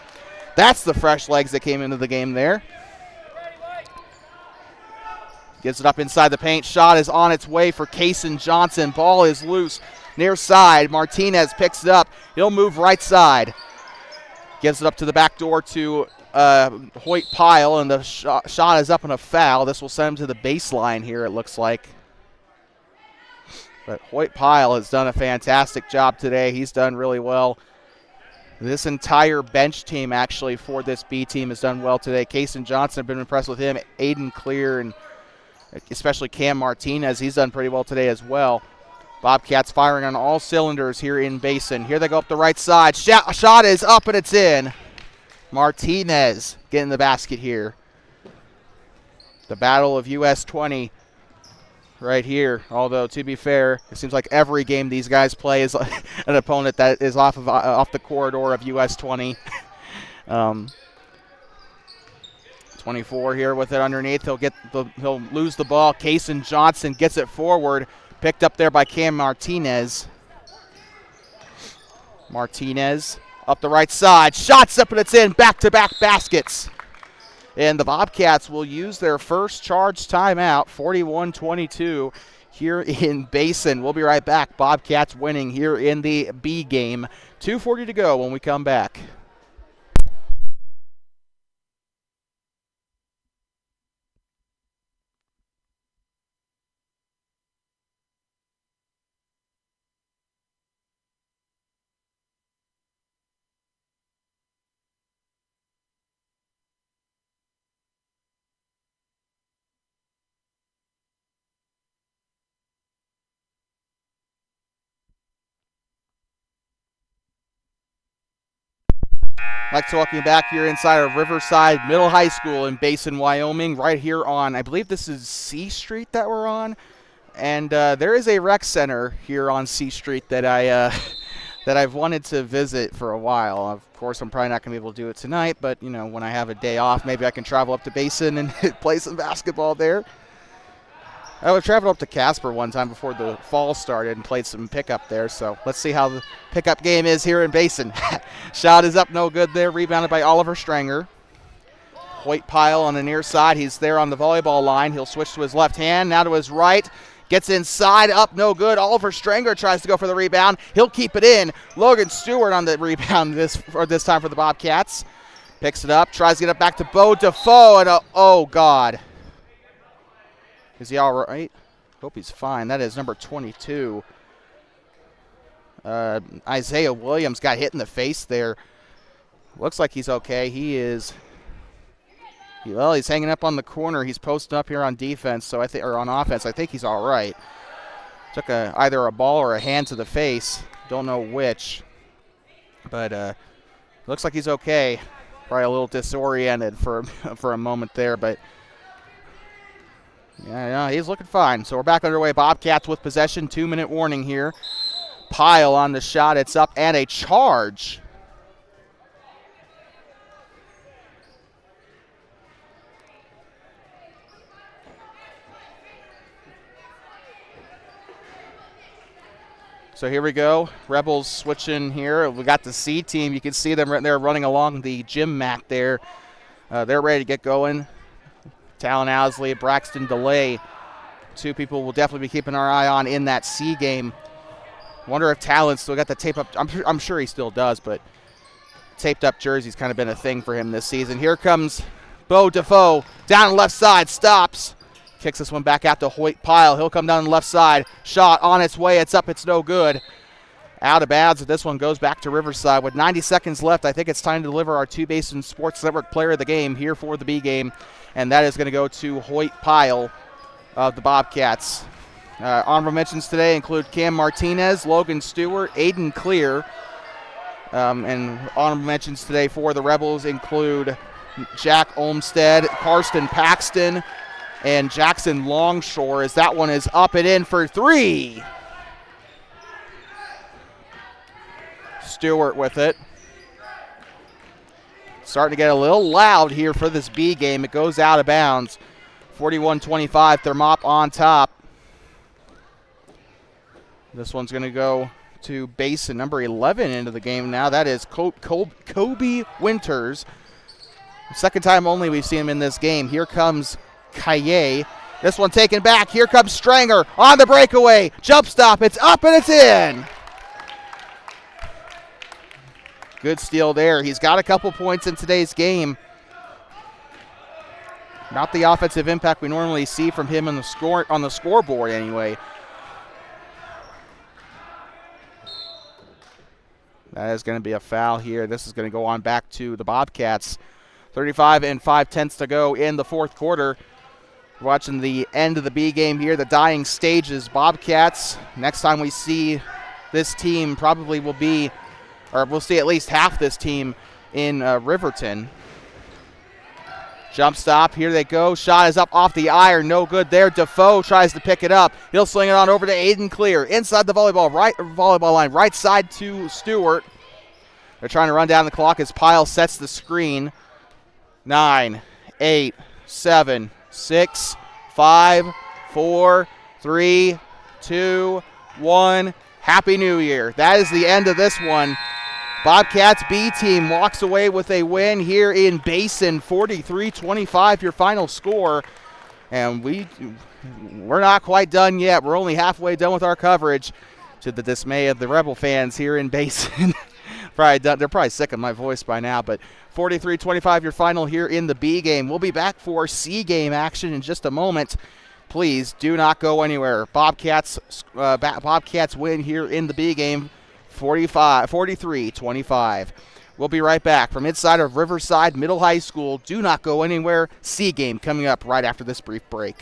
That's the fresh legs that came into the game there. Gives it up inside the paint. Shot is on its way for Kaysen Johnson. Ball is loose. Near side. Martinez picks it up. He'll move right side. Gives it up to the back door to Hoyt Pyle, and the shot is up in a foul. This will send him to the baseline here, it looks like. But Hoyt Pyle has done a fantastic job today. He's done really well. This entire bench team, actually, for this B team has done well today. Kaysen Johnson, I've been impressed with him. Aiden Clear, and especially Cam Martinez, he's done pretty well today as well. Bobcats firing on all cylinders here in Basin. Here they go up the right side. Shot is up and it's in. Martinez getting the basket here. The battle of US 20 right here. Although, to be fair, it seems like every game these guys play is an opponent that is off the corridor of US 20. 24 here with it underneath. He'll lose the ball. Kaysen Johnson gets it forward. Picked up there by Cam Martinez. Martinez up the right side. Shots up and it's in. Back-to-back baskets. And the Bobcats will use their first charge timeout, 41-22, here in Basin. We'll be right back. Bobcats winning here in the B game. 2:40 to go when we come back. I'd like to welcome you back here inside of Riverside Middle High School in Basin, Wyoming, right here on, I believe this is C Street that we're on. And there is a rec center here on C Street that that I've wanted to visit for a while. Of course, I'm probably not going to be able to do it tonight, but you know, when I have a day off, maybe I can travel up to Basin and play some basketball there. I traveled up to Casper one time before the fall started and played some pickup there, so let's see how the pickup game is here in Basin. Shot is up, no good there, rebounded by Oliver Stranger. Hoyt Pyle on the near side, he's there on the volleyball line. He'll switch to his left hand, now to his right. Gets inside, up, no good. Oliver Stranger tries to go for the rebound. He'll keep it in. Logan Stewart on the rebound this time for the Bobcats. Picks it up, tries to get it back to Bo Defoe, and oh, God. Is he all right? Hope he's fine. That is number 22. Isaiah Williams got hit in the face there. Looks like he's okay. He is, well, he's hanging up on the corner. He's posted up here on defense, so or on offense. I think he's all right. Took either a ball or a hand to the face. Don't know which. But looks like he's okay. Probably a little disoriented for a moment there, but yeah, he's looking fine. So we're back underway. Bobcats with possession. 2-minute warning here. Pyle on the shot. It's up and a charge. So here we go. Rebels switching here. We got the C team. You can see them right there running along the gym mat there. They're ready to get going. Talon Owsley, Braxton DeLay. Two people we'll definitely be keeping our eye on in that C game. Wonder if Talon still got the tape up. I'm sure he still does, but taped up jersey's kind of been a thing for him this season. Here comes Bo Defoe. Down the left side. Stops. Kicks this one back out to Hoyt Pyle. He'll come down the left side. Shot on its way. It's up. It's no good. Out of bounds. This one goes back to Riverside. With 90 seconds left, I think it's time to deliver our Two Basin Sports Network player of the game here for the B game. And that is going to go to Hoyt Pyle of the Bobcats. Honorable mentions today include Cam Martinez, Logan Stewart, Aiden Clear. And honorable mentions today for the Rebels include Jack Olmstead, Karsten Paxton, and Jackson Longshore, as that one is up and in for three. Stewart with it. Starting to get a little loud here for this B game. It goes out of bounds. 41-25, Thermop on top. This one's going to go to Basin, number 11 into the game now. That is Kobe Winters. Second time only we've seen him in this game. Here comes Kaye. This one taken back. Here comes Stranger on the breakaway. Jump stop. It's up and it's in. Good steal there. He's got a couple points in today's game. Not the offensive impact we normally see from him on the scoreboard anyway. That is going to be a foul here. This is going to go on back to the Bobcats. 35 5/10 to go in the fourth quarter. We're watching the end of the B game here, the dying stages. Bobcats, next time we see this team probably will be, or we'll see at least half this team in Riverton. Jump stop, here they go. Shot is up off the iron, no good there. Defoe tries to pick it up. He'll sling it on over to Aiden Clear. Inside the volleyball line, right side to Stewart. They're trying to run down the clock as Pyle sets the screen. 9, 8, 7, 6, 5, 4, 3, 2, 1. Happy New Year. That is the end of this one. Bobcats B team walks away with a win here in Basin, 43-25 your final score. And we're not quite done yet. We're only halfway done with our coverage, to the dismay of the Rebel fans here in Basin. They're probably sick of my voice by now, but 43-25 your final here in the B game. We'll be back for C game action in just a moment. Please do not go anywhere. Bobcats win here in the B game, 43-25. We'll be right back from inside of Riverside Middle High School. Do not go anywhere. C game coming up right after this brief break.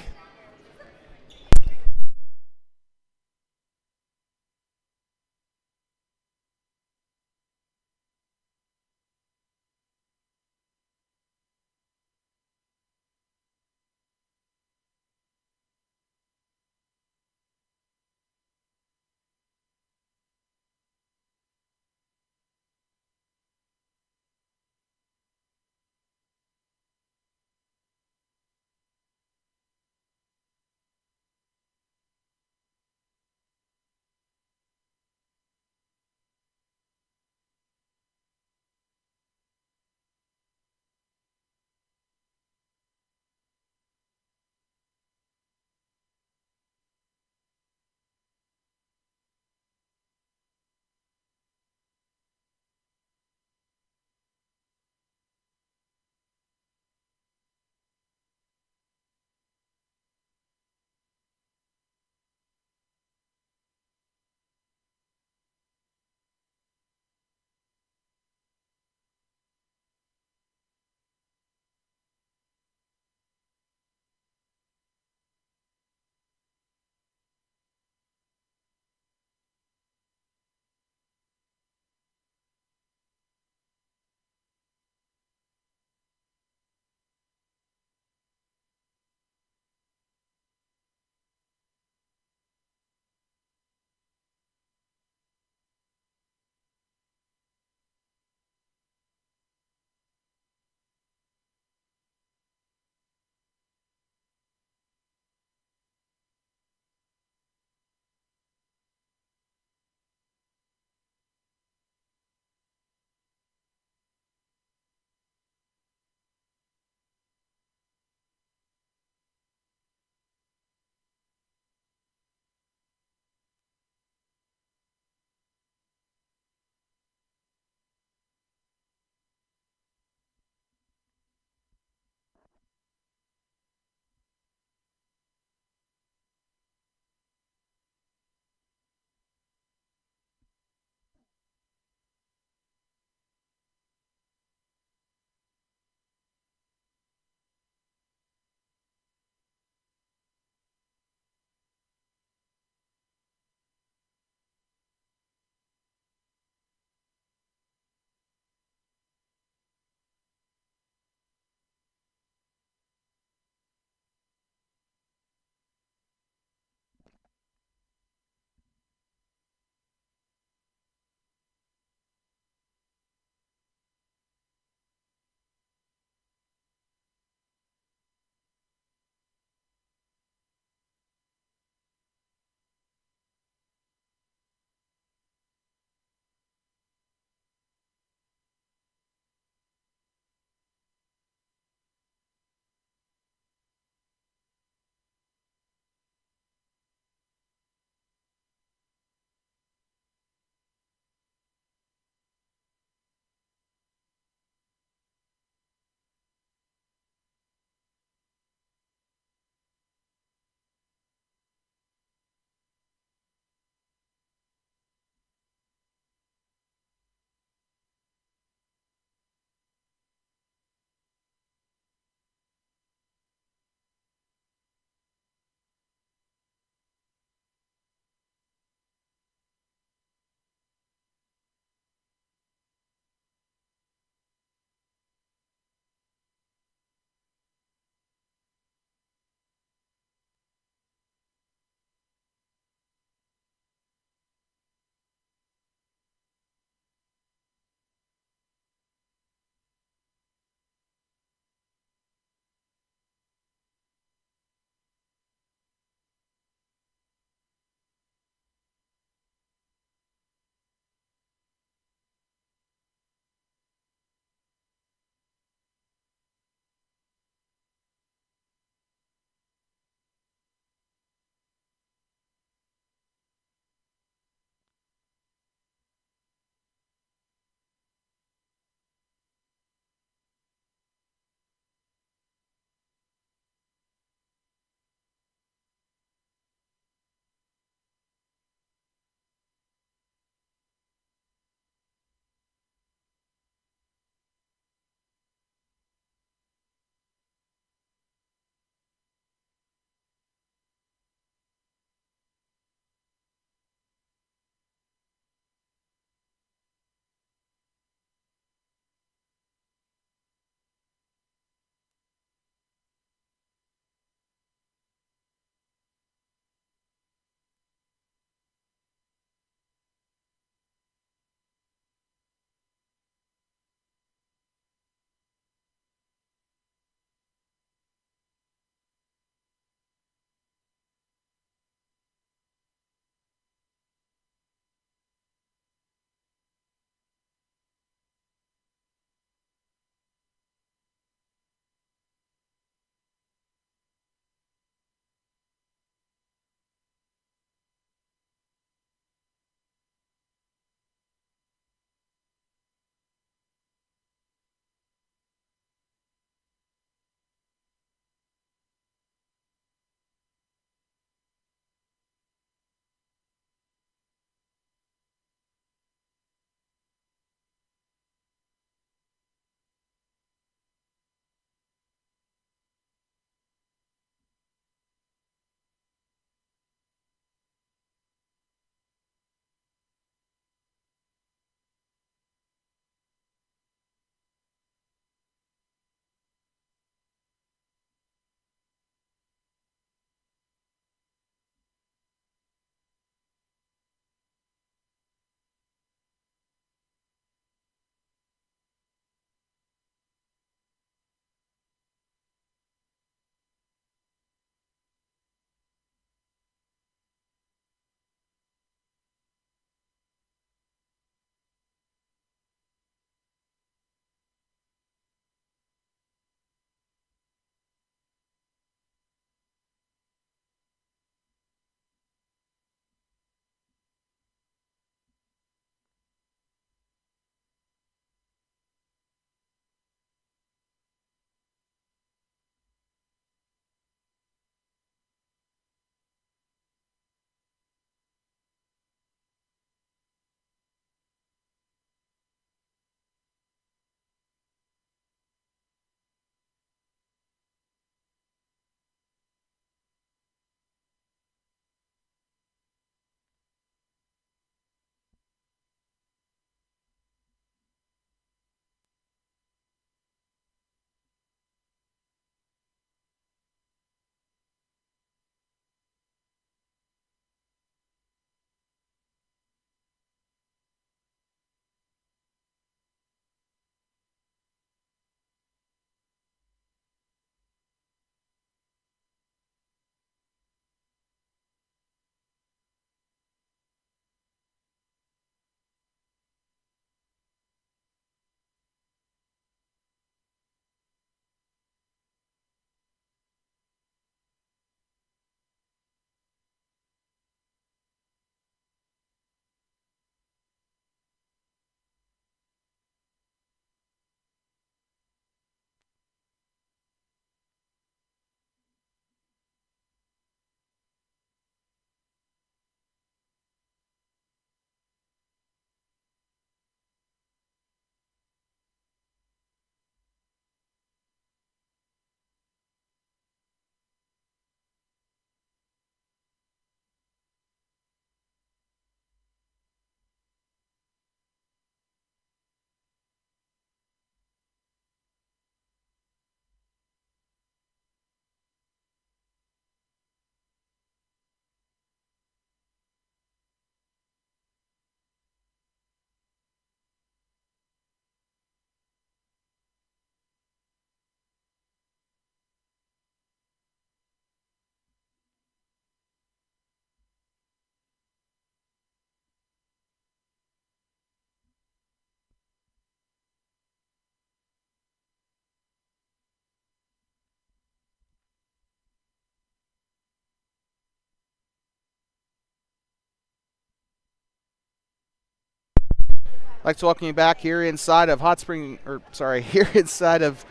I'd like to welcome you back here inside of here inside of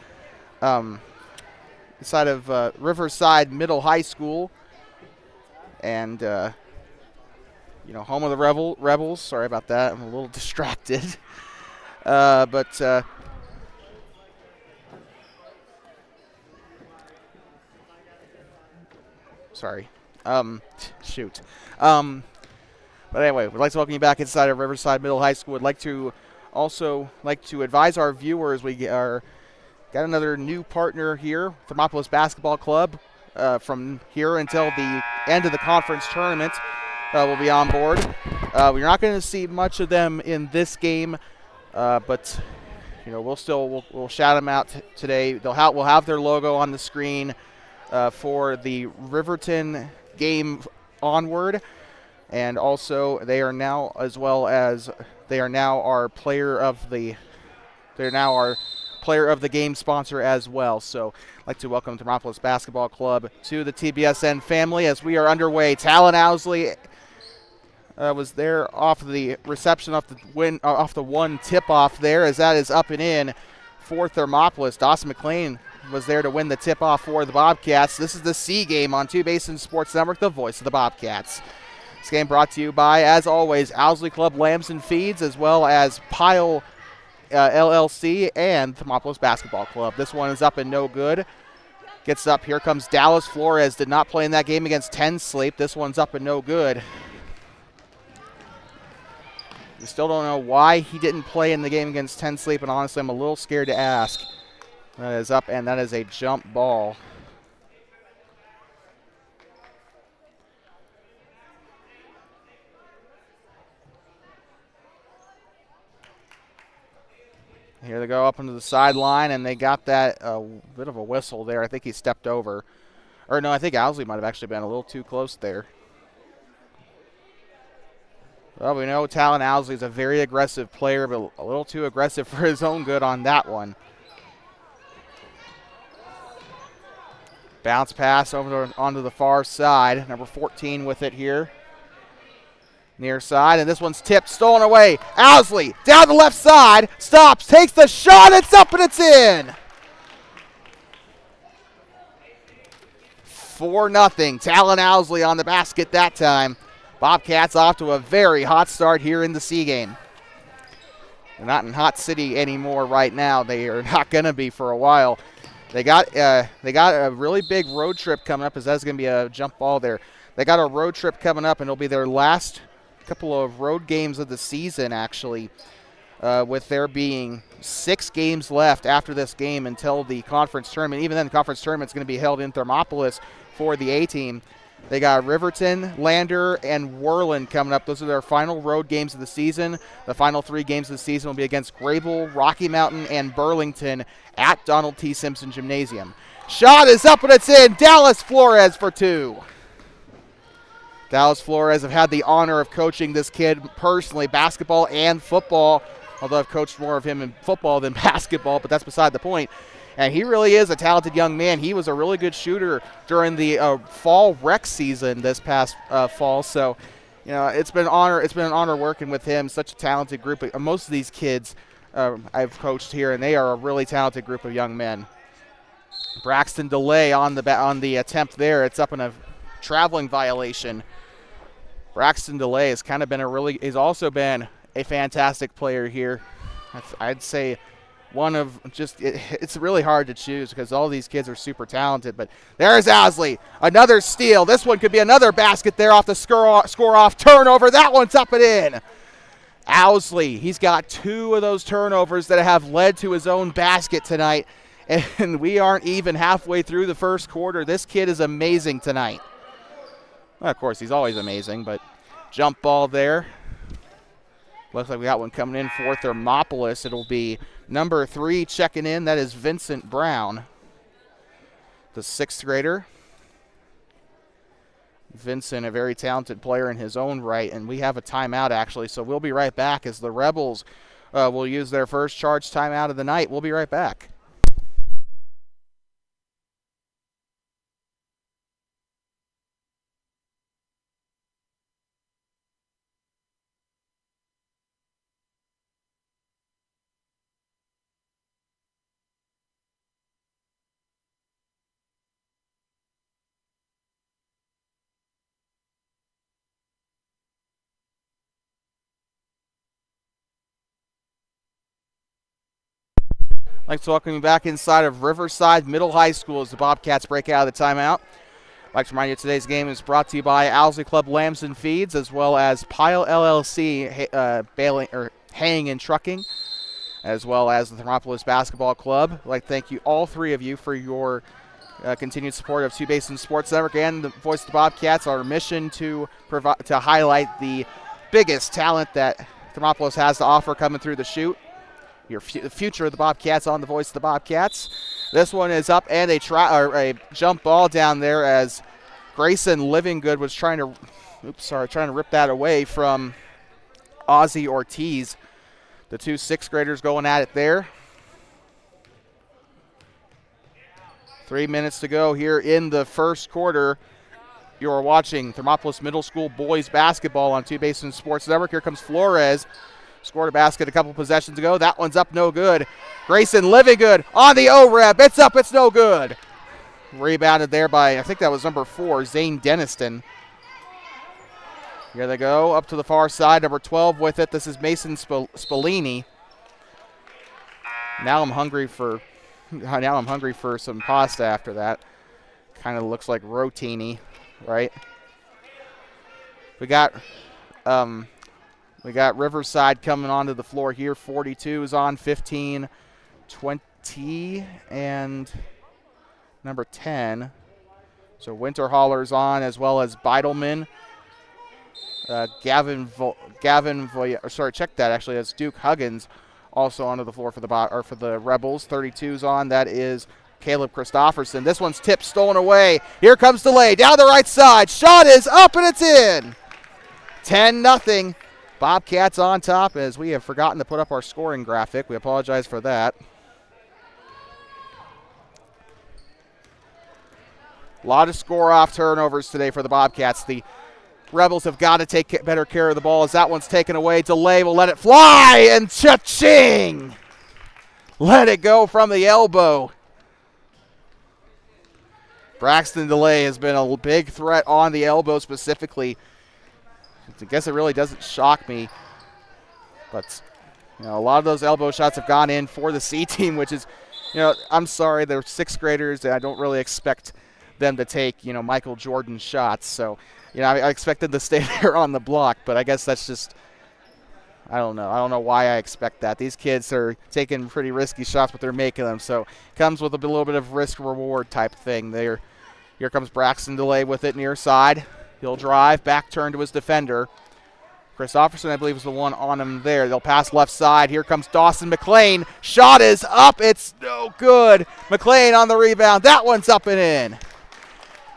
Riverside Middle High School, and home of the Rebels. Sorry about that, I'm a little distracted, but. Sorry. Shoot. But anyway, we'd like to welcome you back inside of Riverside Middle High School. We'd like to advise our viewers we got another new partner here, Thermopolis Basketball Club. From here until the end of the conference tournament, will be on board. We're not going to see much of them in this game, but we'll shout them out today. We'll have their logo on the screen for the Riverton game onward, and also they are now our player of the game sponsor as well. So I'd like to welcome Thermopolis Basketball Club to the TBSN family as we are underway. Talon Owsley was there off the reception, off the one tip-off there, as that is up and in for Thermopolis. Dawson McLean was there to win the tip-off for the Bobcats. This is the C game on Basin Sports Network, the voice of the Bobcats. This game brought to you by, as always, Owsley Club Lambs and Feeds, as well as Pile LLC and Thermopolis Basketball Club. This one is up and no good. Gets up. Here comes Dallas Flores. Did not play in that game against 10 Sleep. This one's up and no good. We still don't know why he didn't play in the game against 10 Sleep, and honestly, I'm a little scared to ask. That is up, and that is a jump ball. Here they go up into the sideline, and they got that bit of a whistle there. I think he stepped over. Or no, I think Owsley might have actually been a little too close there. Well, we know Talon Owsley is a very aggressive player, but a little too aggressive for his own good on that one. Bounce pass onto the far side. Number 14 with it here. Near side, and this one's tipped, stolen away. Owsley down the left side, stops, takes the shot, it's up and it's in. 4-0. Talon Owsley on the basket that time. Bobcats off to a very hot start here in the C game. They're not in Hot City anymore right now. They are not going to be for a while. They got a really big road trip coming up, as that's going to be a jump ball there. They got a road trip coming up, and it'll be their last couple of road games of the season, actually, with there being 6 games left after this game until the conference tournament. Even then, the conference tournament's going to be held in Thermopolis for the A-team. They got Riverton, Lander, and Worland coming up. Those are their final road games of the season. The final 3 games of the season will be against Grable, Rocky Mountain, and Burlington at Donald T. Simpson Gymnasium. Shot is up and it's in. Dallas Flores for 2. Dallas Flores, have had the honor of coaching this kid personally, basketball and football, although I've coached more of him in football than basketball, but that's beside the point. And he really is a talented young man. He was a really good shooter during the fall rec season this past fall. So, it's been an honor working with him. Such a talented group. Most of these kids I've coached here, and they are a really talented group of young men. Braxton DeLay on the attempt there. It's up in a traveling violation. Braxton DeLay has kind of been he's also been a fantastic player here. I'd say it's really hard to choose because all these kids are super talented, but there's Owsley, another steal. This one could be another basket there off the score off turnover. That one's up and in. Owsley, he's got 2 of those turnovers that have led to his own basket tonight, and we aren't even halfway through the first quarter. This kid is amazing tonight. Well, of course, he's always amazing, but jump ball there. Looks like we got one coming in for Thermopolis. It'll be number 3 checking in. That is Vincent Brown, the 6th grader. Vincent, a very talented player in his own right, and we have a timeout, actually, so we'll be right back as the Rebels will use their first charge timeout of the night. We'll be right back. Like to welcome you back inside of Riverside Middle High School as the Bobcats break out of the timeout. I'd like to remind you today's game is brought to you by Owsley Club Lambs and Feeds, as well as Pile LLC Haying and Trucking, as well as the Thermopolis Basketball Club. I'd like to thank you, all three of you, for your continued support of Basin Sports Network and the Voice of the Bobcats. Our mission to highlight the biggest talent that Thermopolis has to offer coming through the chute. The future of the Bobcats on the Voice of the Bobcats. This one is up, and a jump ball down there as Grayson Livingood was trying to rip that away from Ozzie Ortiz. The two sixth graders going at it there. 3 minutes to go here in the first quarter. You are watching Thermopolis Middle School boys basketball on Basin Sports Network. Here comes Flores. Scored a basket a couple possessions ago. That one's up, no good. Grayson Livingood on the O-rep. It's up, it's no good. Rebounded there by, I think that was number 4, Zane Deniston. Here they go, up to the far side. Number 12 with it. This is Mason Spallini. Now I'm hungry for some pasta after that. Kind of looks like rotini, right? We got Riverside coming onto the floor here. 42 is on, 15, 20, and number 10. So Winterhaller's on, as well as Beidelman. Check that actually. That's Duke Huggins also onto the floor for the Rebels. 32's on. That is Caleb Christofferson. This one's tipped, stolen away. Here comes DeLay down the right side. Shot is up and it's in. 10-0. Bobcats on top, as we have forgotten to put up our scoring graphic. We apologize for that. A lot of score-off turnovers today for the Bobcats. The Rebels have got to take better care of the ball as that one's taken away. DeLay will let it fly, and cha-ching! Let it go from the elbow. Braxton DeLay has been a big threat on the elbow specifically. I guess it really doesn't shock me. But, a lot of those elbow shots have gone in for the C team, which is, I'm sorry, they're sixth graders, and I don't really expect them to take, Michael Jordan shots. So, I expect them to stay there on the block, but I guess that's just, I don't know. I don't know why I expect that. These kids are taking pretty risky shots, but they're making them. So, it comes with a little bit of risk-reward type thing there. Here comes Braxton DeLay with it near side. He'll drive, back turn to his defender. Christofferson, I believe, is the one on him there. They'll pass left side. Here comes Dawson McLean. Shot is up. It's no good. McLean on the rebound. That one's up and in.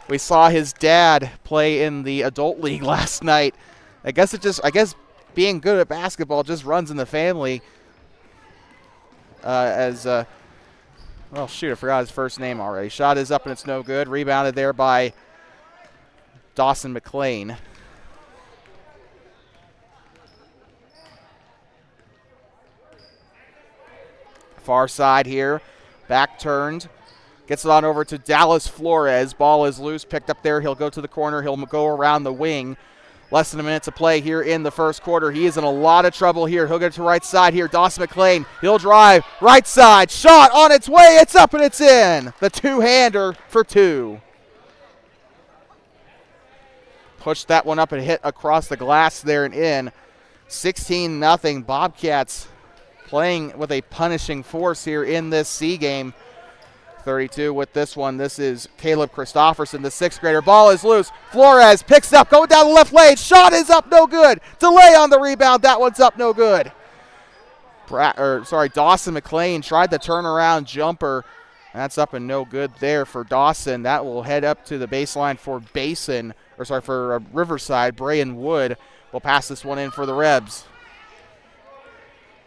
We saw his dad play in the adult league last night. I guess being good at basketball just runs in the family. I forgot his first name already. Shot is up and it's no good. Rebounded there by Dawson McLean. Far side here. Back turned. Gets it on over to Dallas Flores. Ball is loose. Picked up there. He'll go to the corner. He'll go around the wing. Less than a minute to play here in the first quarter. He is in a lot of trouble here. He'll get to the right side here. Dawson McLean. He'll drive. Right side. Shot on its way. It's up and it's in. The two-hander for two. Pushed that one up and hit across the glass there and in. 16-0. Bobcats playing with a punishing force here in this C game. 32 with this one. This is Caleb Christofferson, the sixth grader. Ball is loose. Flores picks up, going down the left lane. Shot is up, no good. DeLay on the rebound. That one's up, no good. Dawson McLean tried the turnaround jumper. That's up and no good there for Dawson. That will head up to the baseline for Riverside. Brayan Wood will pass this one in for the Rebs.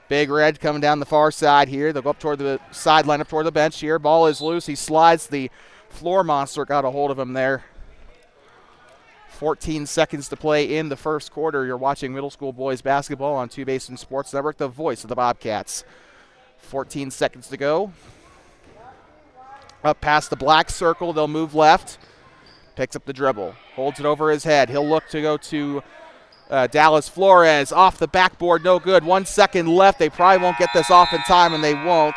Big Red coming down the far side here. They'll go up toward the sideline, up toward the bench here. Ball is loose. He slides. The floor monster got a hold of him there. 14 seconds to play in the first quarter. You're watching middle school boys basketball on Basin Sports Network, the voice of the Bobcats. 14 seconds to go. Up past the black circle, they'll move left. Picks up the dribble. Holds it over his head. He'll look to go to Dallas Flores. Off the backboard, no good. 1 second left. They probably won't get this off in time, and they won't.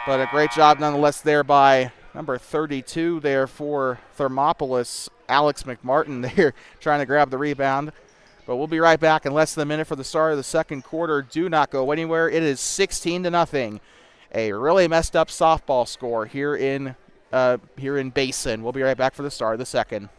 But a great job nonetheless there by number 32 there for Thermopolis, Alex McMartin there trying to grab the rebound. But we'll be right back in less than a minute for the start of the second quarter. Do not go anywhere. It is 16-0. A really messed up softball score here in Basin. We'll be right back for the start of the second.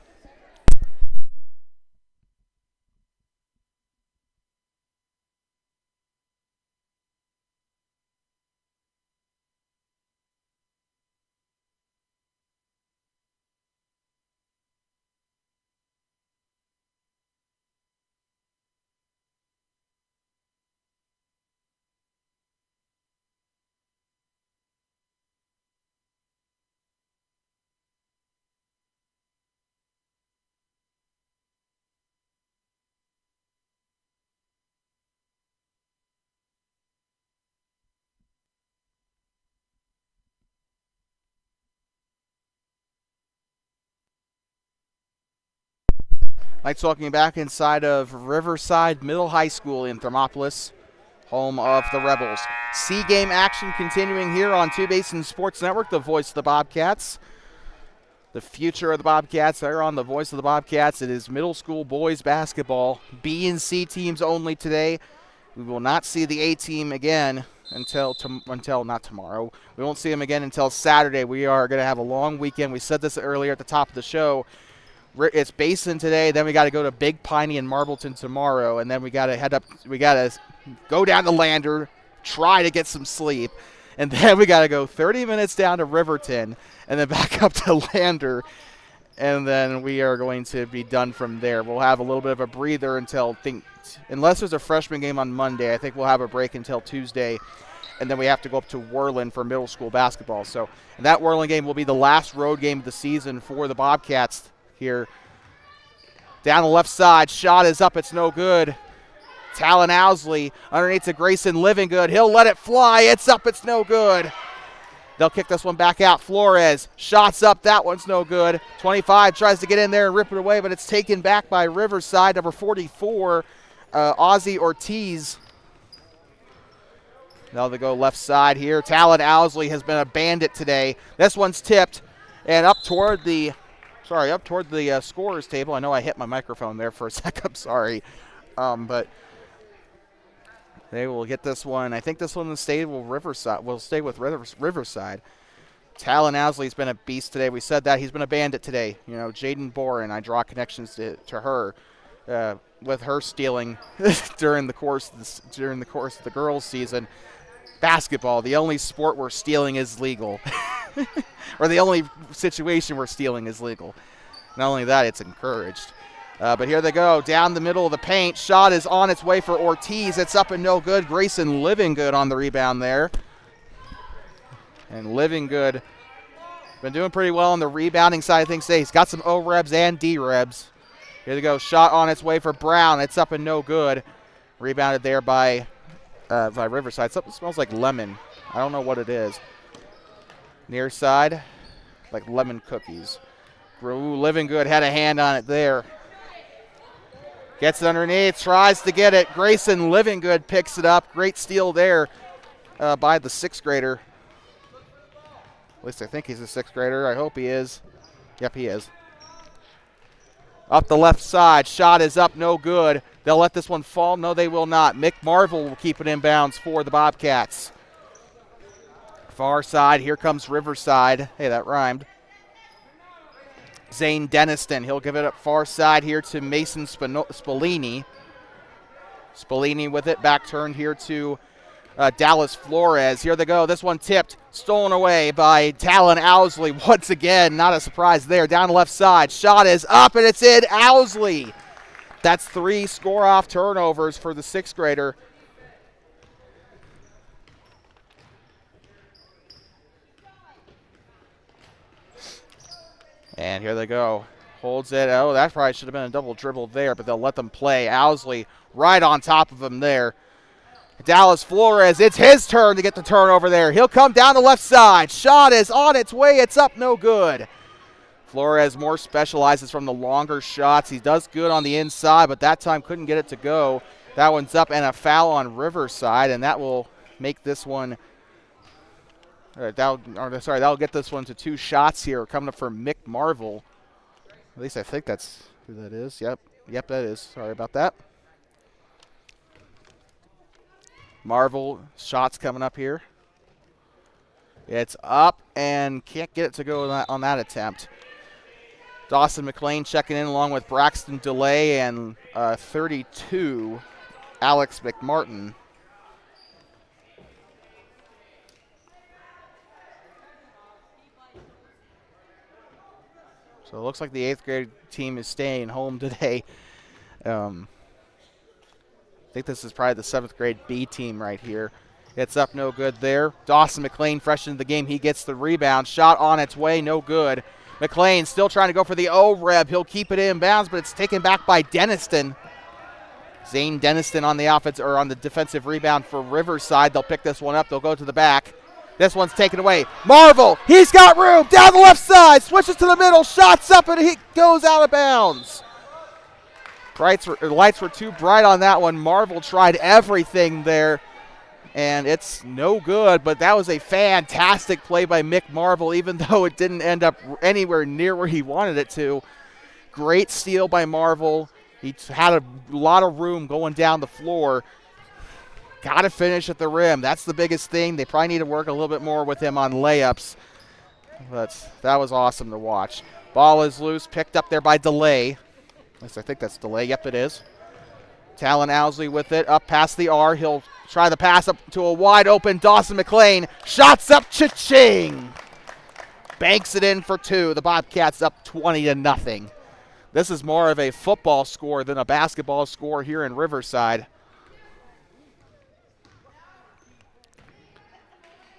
Knights welcoming back inside of Riverside Middle High School in Thermopolis, home of the Rebels. C-game action continuing here on Basin Sports Network, the voice of the Bobcats. The future of the Bobcats, they're on the voice of the Bobcats. It is middle school boys basketball. B and C teams only today. We will not see the A team again until not tomorrow. We won't see them again until Saturday. We are going to have a long weekend. We said this earlier at the top of the show. It's Basin today, then we got to go to Big Piney and Marbleton tomorrow, and then we got to go down to Lander, try to get some sleep, and then we got to go 30 minutes down to Riverton, and then back up to Lander, and then we are going to be done from there. We'll have a little bit of a breather unless there's a freshman game on Monday, I think we'll have a break until Tuesday, and then we have to go up to Worland for middle school basketball. So that Worland game will be the last road game of the season for the Bobcats here. Down the left side, shot is up, it's no good. Talon Owsley underneath to Grayson Livingood. He'll let it fly, it's up, it's no good. They'll kick this one back out. Flores, shots up, that one's no good. 25 tries to get in there and rip it away, but it's taken back by Riverside, number 44, Ozzie Ortiz. Now they go left side here. Talon Owsley has been a bandit today. This one's tipped and up toward the scorer's table. I know I hit my microphone there for a sec. I'm sorry. But they will get this one. I think this one will stay with Riverside. Talon Owsley's been a beast today. We said that. He's been a bandit today. You know, Jaden Boren, I draw connections to her with her stealing during the course of the girls' season. Basketball, the only sport where stealing is legal. Or the only situation where stealing is legal. Not only that, it's encouraged. But here they go, down the middle of the paint. Shot is on its way for Ortiz. It's up and no good. Grayson Livingood on the rebound there. And Livingood been doing pretty well on the rebounding side of things today. He's got some O-rebs and D-rebs. Here they go, shot on its way for Brown. It's up and no good. Rebounded there by Riverside. Something smells like lemon. I don't know what it is. Near side, like lemon cookies. Ooh, Livingood had a hand on it there. Gets it underneath, tries to get it. Grayson Livingood picks it up. Great steal there by the sixth grader. At least I think he's a sixth grader. I hope he is. Yep, he is. Up the left side, shot is up, no good. They'll let this one fall. No, they will not. Mick Marvel will keep it in bounds for the Bobcats. Far side, here comes Riverside. Hey, that rhymed. Zane Deniston, he'll give it up far side here to Mason Spallini. Spallini with it, back turned here to Dallas Flores. Here they go, this one tipped, stolen away by Talon Owsley. Once again, not a surprise there. Down the left side, shot is up and it's in. Owsley. That's 3 score-off turnovers for the sixth grader. And here they go. Holds it. Oh, that probably should have been a double dribble there, but they'll let them play. Owsley right on top of him there. Dallas Flores, it's his turn to get the turnover there. He'll come down the left side. Shot is on its way. It's up, no good. Flores more specializes from the longer shots. He does good on the inside, but that time couldn't get it to go. That one's up and a foul on Riverside, and that will make this one That'll get this one to 2 shots here. Coming up for Mick Marvel. At least I think that's who that is. Yep, that is. Sorry about that. Marvel, shots coming up here. It's up and can't get it to go on that attempt. Dawson McLean checking in along with Braxton DeLay and 32, Alex McMartin. So it looks like the 8th grade team is staying home today. I think this is probably the 7th grade B team right here. It's up, no good there. Dawson McLean fresh into the game. He gets the rebound. Shot on its way, no good. McLean still trying to go for the O-Reb. He'll keep it in bounds, but it's taken back by Denniston. Zane Denniston on the offense or on the defensive rebound for Riverside. They'll pick this one up. They'll go to the back. This one's taken away. Marvel, he's got room. Down the left side, switches to the middle, shots up, and he goes out of bounds. Lights were too bright on that one. Marvel tried everything there, and it's no good, but that was a fantastic play by Mick Marvel, even though it didn't end up anywhere near where he wanted it to. Great steal by Marvel. He had a lot of room going down the floor. Got to finish at the rim. That's the biggest thing. They probably need to work a little bit more with him on layups. But that was awesome to watch. Ball is loose, picked up there by DeLay. At least I think that's DeLay. Yep, it is. Talon Owsley with it, up past the R. He'll try the pass up to a wide open Dawson McLean. Shots up, cha-ching! Banks it in for 2. The Bobcats up 20-0. This is more of a football score than a basketball score here in Riverside.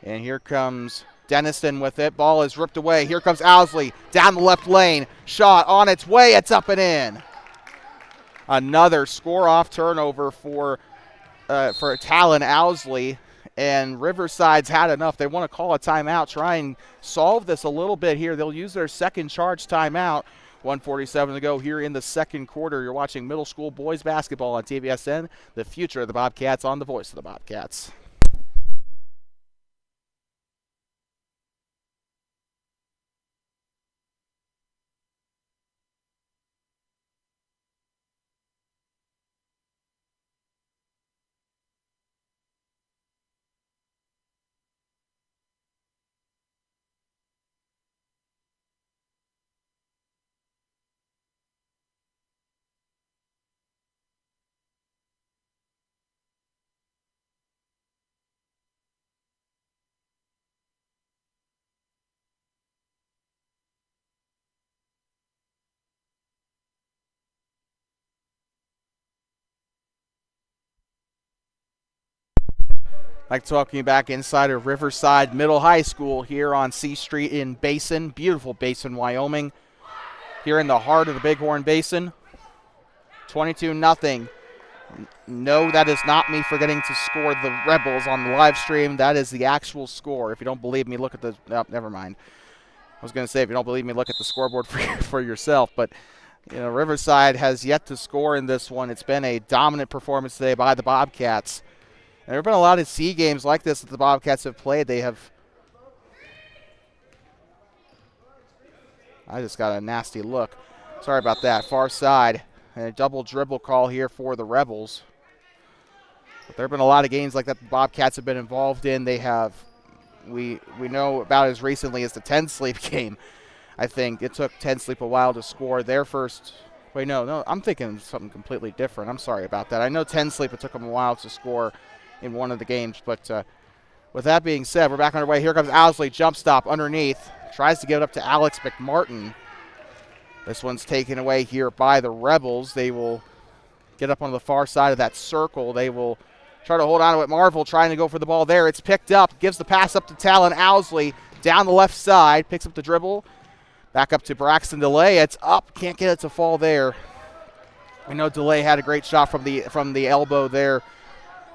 And here comes Denniston with it. Ball is ripped away. Here comes Owsley down the left lane. Shot on its way. It's up and in. Another score-off turnover for Talon Owsley. And Riverside's had enough. They want to call a timeout, try and solve this a little bit here. They'll use their second charge timeout. 1:47 to go here in the second quarter. You're watching middle school boys basketball on TBSN. The future of the Bobcats on the voice of the Bobcats. Like to welcome you back inside of Riverside Middle High School here on C Street in Basin. Beautiful Basin, Wyoming. Here in the heart of the Bighorn Basin. 22-0. No, that is not me forgetting to score the Rebels on the live stream. That is the actual score. If you don't believe me, look at the... Oh, never mind. I was going to say, if you don't believe me, look at the scoreboard for yourself. But, you know, Riverside has yet to score in this one. It's been a dominant performance today by the Bobcats. And there have been a lot of C games like this that the Bobcats have played. They have... I just got a nasty look. Sorry about that. Far side. And a double dribble call here for the Rebels. But there have been a lot of games like that the Bobcats have been involved in. They have... We know about as recently as the 10 Sleep game. I think it took 10 Sleep a while to score their first... Wait, no, I'm thinking something completely different. I'm sorry about that. I know 10 Sleep, it took them a while to score in one of the games. But with that being said, we're back on our way. Here comes Owsley, jump stop underneath. Tries to get it up to Alex McMartin. This one's taken away here by the Rebels. They will get up on the far side of that circle. They will try to hold on to it. Marvel trying to go for the ball there. It's picked up. Gives the pass up to Talon Owsley. Down the left side. Picks up the dribble. Back up to Braxton DeLay. It's up. Can't get it to fall there. We know DeLay had a great shot from the elbow there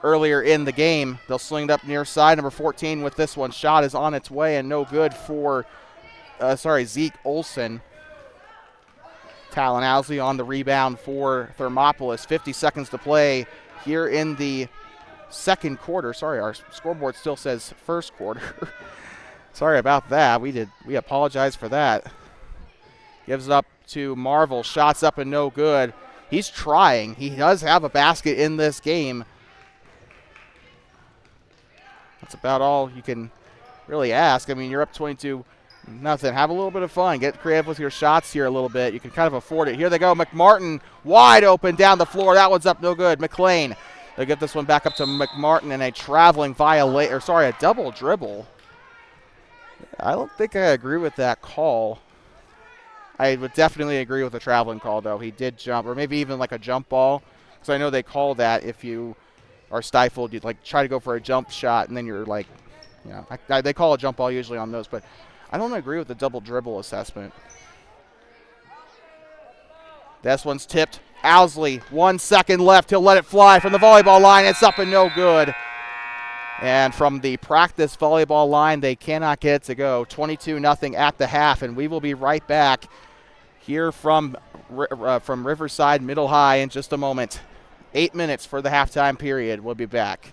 earlier in the game. They'll sling it up near side. Number 14 with this one. Shot is on its way and no good for, Zeke Olson. Talon Owsley on the rebound for Thermopolis. 50 seconds to play here in the second quarter. Sorry, our scoreboard still says first quarter. Sorry about that. We apologize for that. Gives it up to Marvel. Shots up and no good. He's trying. He does have a basket in this game. That's about all you can really ask. I mean, you're up 22-0. Have a little bit of fun. Get creative with your shots here a little bit. You can kind of afford it. Here they go. McMartin wide open down the floor. That one's up no good. McLean. They get this one back up to McMartin and a traveling a double dribble. I don't think I agree with that call. I would definitely agree with the traveling call, though. He did jump, or maybe even like a jump ball, because I know they call that if you are stifled. You'd like try to go for a jump shot, and then you're like, they call a jump ball usually on those, but I don't agree with the double dribble assessment. This one's tipped. Owsley, 1 second left. He'll let it fly from the volleyball line. It's up and no good. And from the practice volleyball line, they cannot get it to go. 22-0 at the half, and we will be right back here from Riverside Middle High in just a moment. 8 minutes for the halftime period. We'll be back.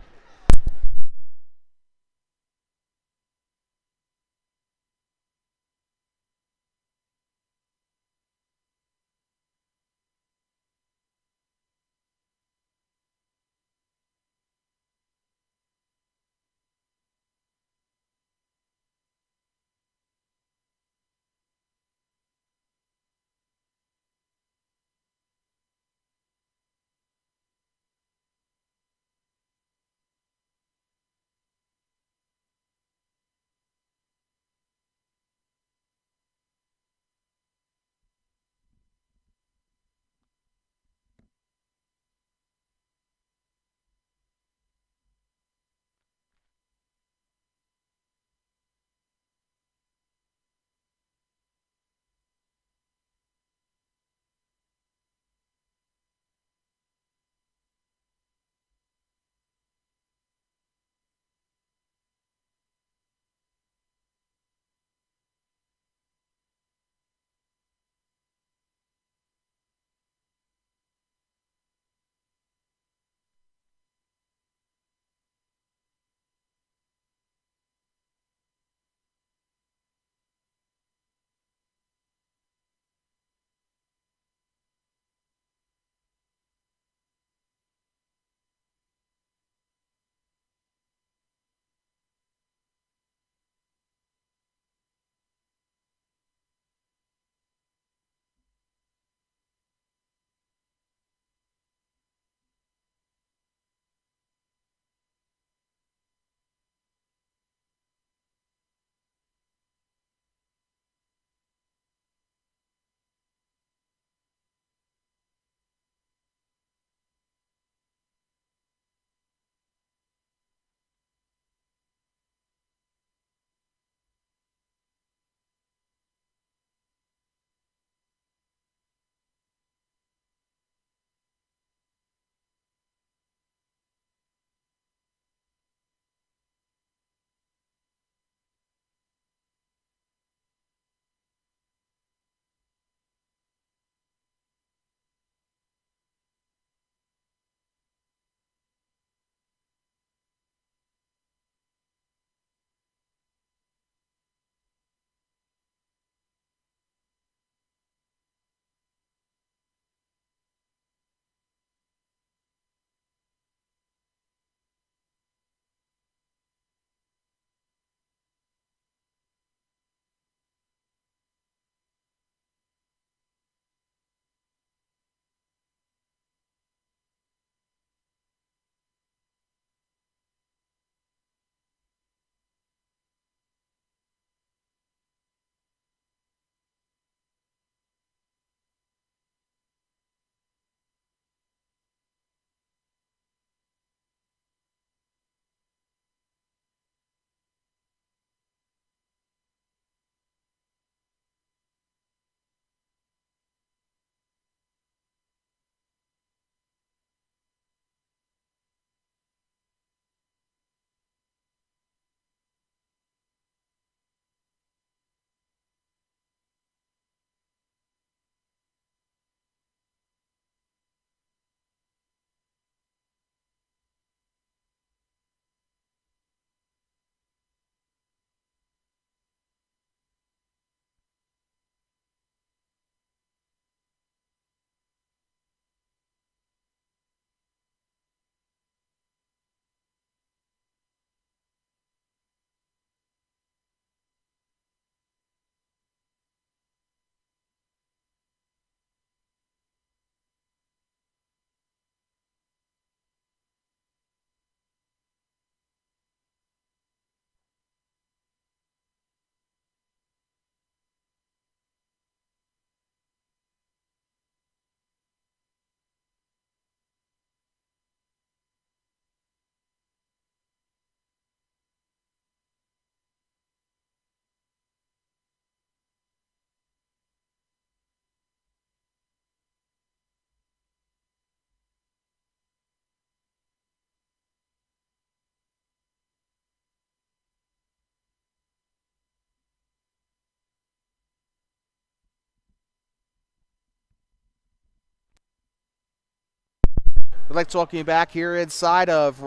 I'd like to welcome you back here inside of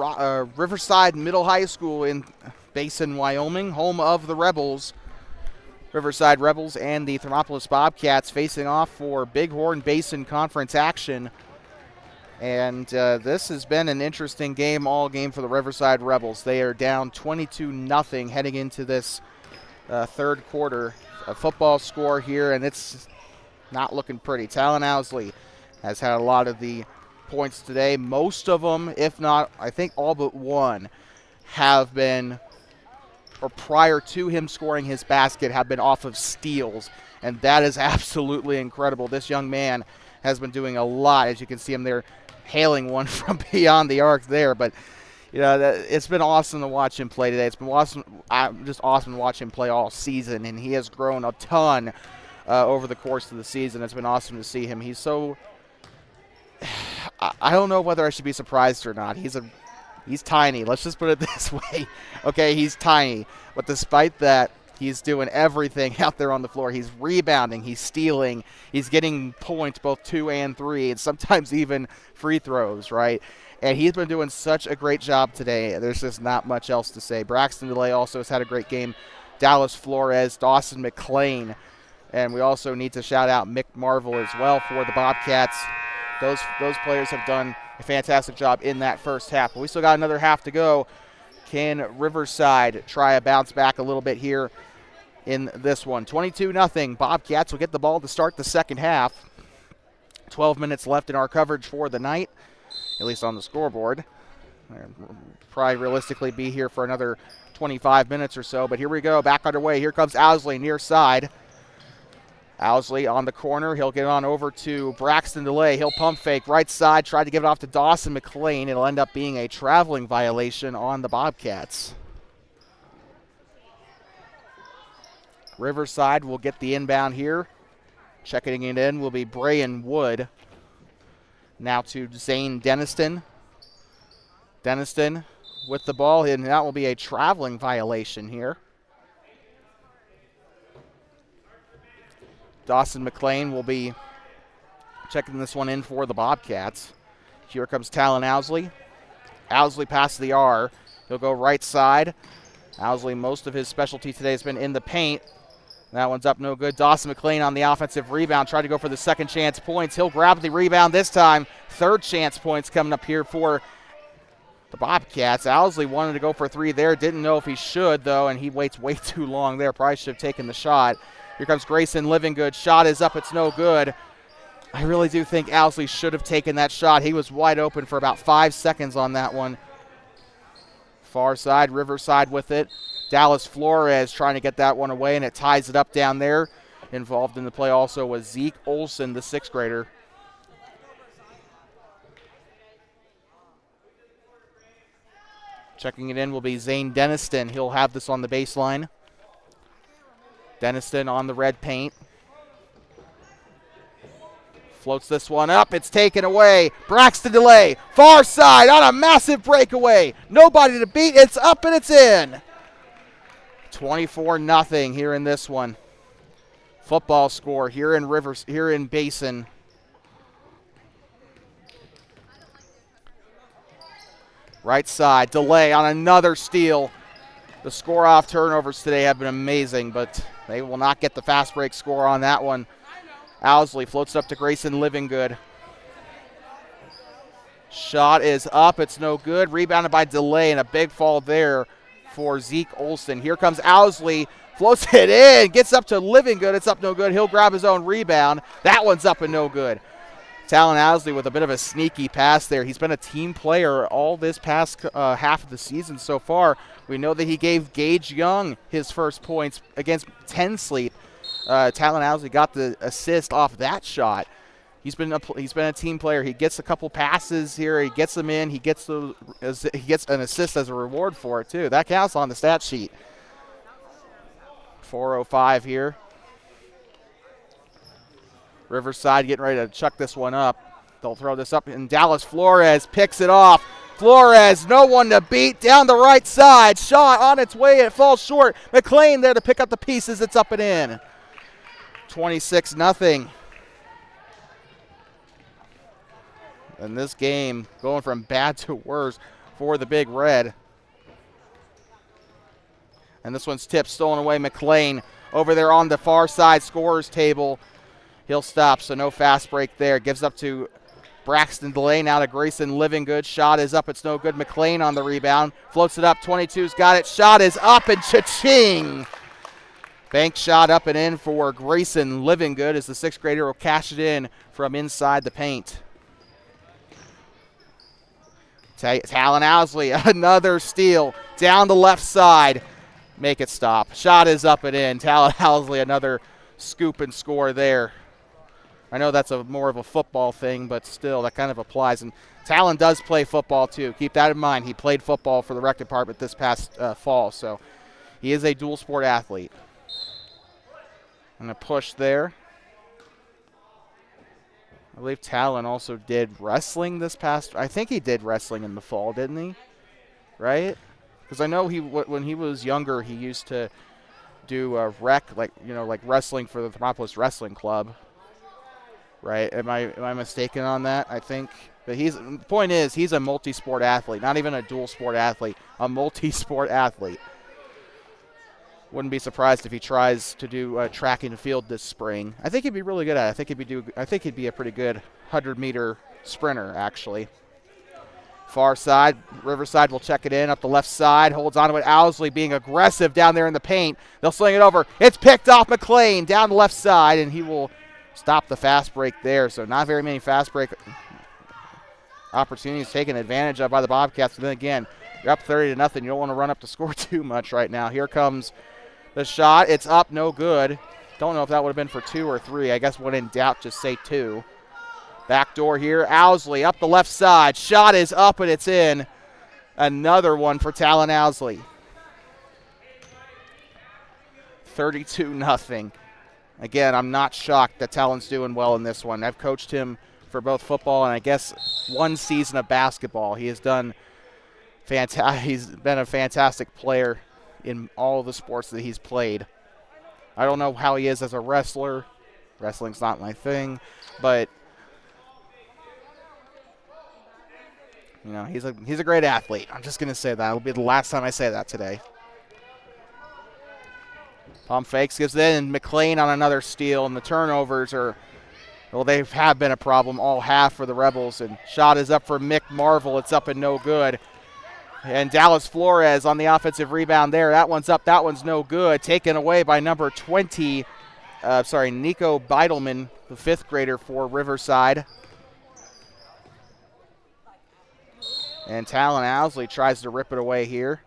Riverside Middle High School in Basin, Wyoming, home of the Rebels. Riverside Rebels and the Thermopolis Bobcats facing off for Bighorn Basin Conference action. And this has been an interesting game all game for the Riverside Rebels. They are down 22-0 heading into this third quarter. A football score here, and it's not looking pretty. Talon Owsley has had a lot of the points today. Most of them, if not, I think all but one, have been, or prior to him scoring his basket, have been off of steals. And that is absolutely incredible. This young man has been doing a lot. As you can see him there hailing one from beyond the arc there. But, you know, it's been awesome to watch him play today. It's been awesome, just awesome to watch him play all season. And he has grown a ton over the course of the season. It's been awesome to see him. He's so... I don't know whether I should be surprised or not. He's tiny. Let's just put it this way. Okay, he's tiny. But despite that, he's doing everything out there on the floor. He's rebounding. He's stealing. He's getting points, both 2 and 3, and sometimes even free throws, right? And he's been doing such a great job today. There's just not much else to say. Braxton DeLay also has had a great game. Dallas Flores, Dawson McClain. And we also need to shout out Mick Marvel as well for the Bobcats. Those players have done a fantastic job in that first half. But we still got another half to go. Can Riverside try a bounce back a little bit here in this one? 22-0. Bobcats will get the ball to start the second half. 12 minutes left in our coverage for the night, at least on the scoreboard. We'll probably realistically be here for another 25 minutes or so. But here we go, back underway. Here comes Owsley near side. Owsley on the corner. He'll get on over to Braxton DeLay. He'll pump fake right side. Tried to give it off to Dawson McClain. It'll end up being a traveling violation on the Bobcats. Riverside will get the inbound here. Checking it in will be Brayan Wood. Now to Zane Deniston. Deniston with the ball, and that will be a traveling violation here. Dawson McClain will be checking this one in for the Bobcats. Here comes Talon Owsley. Owsley passes the R. He'll go right side. Owsley, most of his specialty today has been in the paint. That one's up no good. Dawson McClain on the offensive rebound. Tried to go for the second chance points. He'll grab the rebound this time. Third chance points coming up here for the Bobcats. Owsley wanted to go for 3 there. Didn't know if he should, though, and he waits way too long there. Probably should have taken the shot. Here comes Grayson Livingood. Shot is up. It's no good. I really do think Owsley should have taken that shot. He was wide open for about 5 seconds on that one. Far side, Riverside with it. Dallas Flores trying to get that one away, and it ties it up down there. Involved in the play also was Zeke Olson, the 6th grader. Checking it in will be Zane Deniston. He'll have this on the baseline. Deniston on the red paint. Floats this one up. It's taken away. Braxton DeLay. Far side on a massive breakaway. Nobody to beat. It's up and it's in. 24-0 here in this one. Football score here in Basin. Right side. DeLay on another steal. The score off turnovers today have been amazing, but they will not get the fast break score on that one. Owsley floats up to Grayson Livingood. Shot is up. It's no good. Rebounded by DeLay, and a big fall there for Zeke Olson. Here comes Owsley. Floats it in. Gets up to Livingood. It's up no good. He'll grab his own rebound. That one's up and no good. Talon Owsley with a bit of a sneaky pass there. He's been a team player all this past half of the season so far. We know that he gave Gage Young his first points against Tensleep. Talon Owsley got the assist off that shot. He's been a team player. He gets a couple passes here. He gets them in. He gets an assist as a reward for it too. That counts on the stat sheet. 4:05 here. Riverside getting ready to chuck this one up. They'll throw this up, and Dallas Flores picks it off. Flores, no one to beat, down the right side. Shot on its way, it falls short. McClain there to pick up the pieces. It's up and in. 26-0. And this game going from bad to worse for the Big Red. And this one's tipped, stolen away. McLean over there on the far side scorer's table. He'll stop, so no fast break there. Gives up to Braxton DeLay, now to Grayson Living. Shot is up, it's no good. McLean on the rebound. Floats it up, 22's got it. Shot is up and cha-ching! Bank shot up and in for Grayson Living as the sixth grader will cash it in from inside the paint. Talon Owsley, another steal down the left side. Make it stop. Shot is up and in. Talon Owsley, another scoop and score there. I know that's more of a football thing, but still, that kind of applies. And Talon does play football, too. Keep that in mind. He played football for the rec department this past fall, so he is a dual sport athlete. And a push there. I believe Talon also did wrestling this past. I think he did wrestling in the fall, didn't he? Right? Because I know when he was younger, he used to do rec, like wrestling for the Thermopolis Wrestling Club. Right? Am I mistaken on that? I think. But the point is, he's a multi-sport athlete, not even a dual sport athlete, a multi-sport athlete. Wouldn't be surprised if he tries to do track and field this spring. I think he'd be really good at it. I think he'd be a pretty good 100-meter sprinter, actually. Far side, Riverside will check it in up the left side. Holds on to it. Owsley being aggressive down there in the paint. They'll sling it over. It's picked off McLean down the left side, and he will stop the fast break there. So not very many fast break opportunities taken advantage of by the Bobcats. But then again, you're up 30-0. You don't want to run up to score too much right now. Here comes the shot. It's up, no good. Don't know if that would have been for 2 or 3. I guess when in doubt, just say 2. Back door here. Owsley up the left side. Shot is up and it's in. Another one for Talon Owsley. 32-0. Again, I'm not shocked that Talon's doing well in this one. I've coached him for both football and I guess one season of basketball. He has done he's been a fantastic player in all of the sports that he's played. I don't know how he is as a wrestler. Wrestling's not my thing, but he's a great athlete. I'm just going to say that. It'll be the last time I say that today. Pump fakes, gives it in, and McLean on another steal, and the turnovers they have been a problem all half for the Rebels, and shot is up for Mick Marvel. It's up and no good. And Dallas Flores on the offensive rebound there. That one's up. That one's no good. Taken away by number 20, Nico Beidelman, the 5th grader for Riverside. And Talon Owsley tries to rip it away here.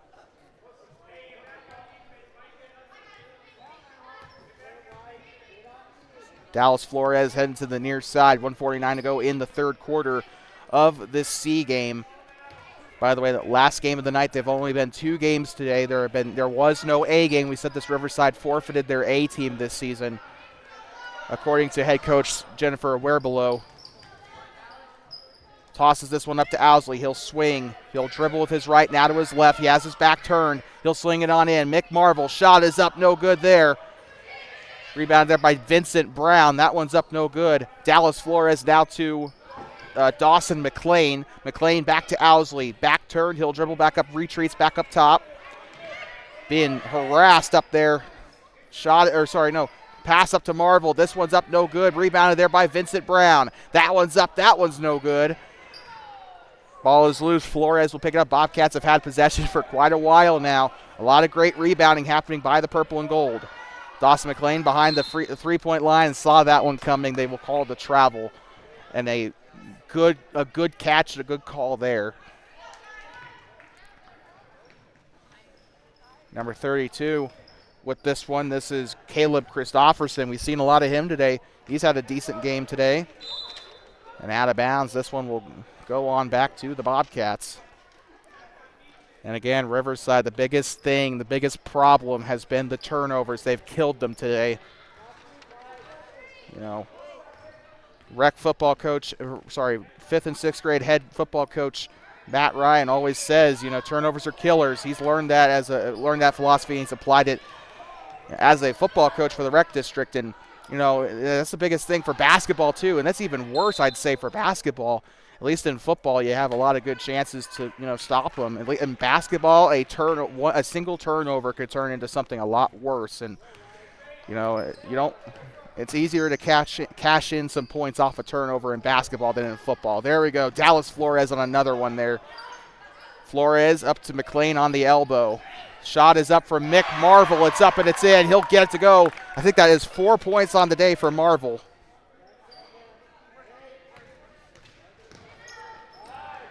Dallas Flores heading to the near side. 1:49 to go in the third quarter of this C game. By the way, the last game of the night, they've only been 2 games today. There was no A game. We said this Riverside forfeited their A team this season, according to head coach Jennifer Werebelow. Tosses this one up to Owsley. He'll swing. He'll dribble with his right, now to his left. He has his back turned. He'll sling it on in. Mick Marvel, shot is up, no good there. Rebounded there by Vincent Brown. That one's up, no good. Dallas Flores now to Dawson McLean. McLean back to Owsley. Back turned. He'll dribble back up, retreats back up top. Being harassed up there. Pass up to Marvel. This one's up, no good. Rebounded there by Vincent Brown. That one's up. That one's no good. Ball is loose. Flores will pick it up. Bobcats have had possession for quite a while now. A lot of great rebounding happening by the purple and gold. Dawson McLean behind the three-point line and saw that one coming. They will call the travel. And a good catch and a good call there. Number 32 with this one. This is Caleb Christofferson. We've seen a lot of him today. He's had a decent game today. And out of bounds, this one will go on back to the Bobcats. And again, Riverside, the biggest problem has been the turnovers. They've killed them today. Rec football coach, 5th and 6th grade head football coach Matt Ryan always says, turnovers are killers. He's learned that learned that philosophy, and he's applied it as a football coach for the rec district. And You know, that's the biggest thing for basketball too, and that's even worse, I'd say, for basketball. At least in football, you have a lot of good chances to, stop them. In basketball, a single turnover could turn into something a lot worse, and you don't. It's easier to cash in some points off a turnover in basketball than in football. There we go. Dallas Flores on another one there. Flores up to McLean on the elbow. Shot is up for Mick Marvel. It's up and it's in. He'll get it to go. I think that is 4 points on the day for Marvel.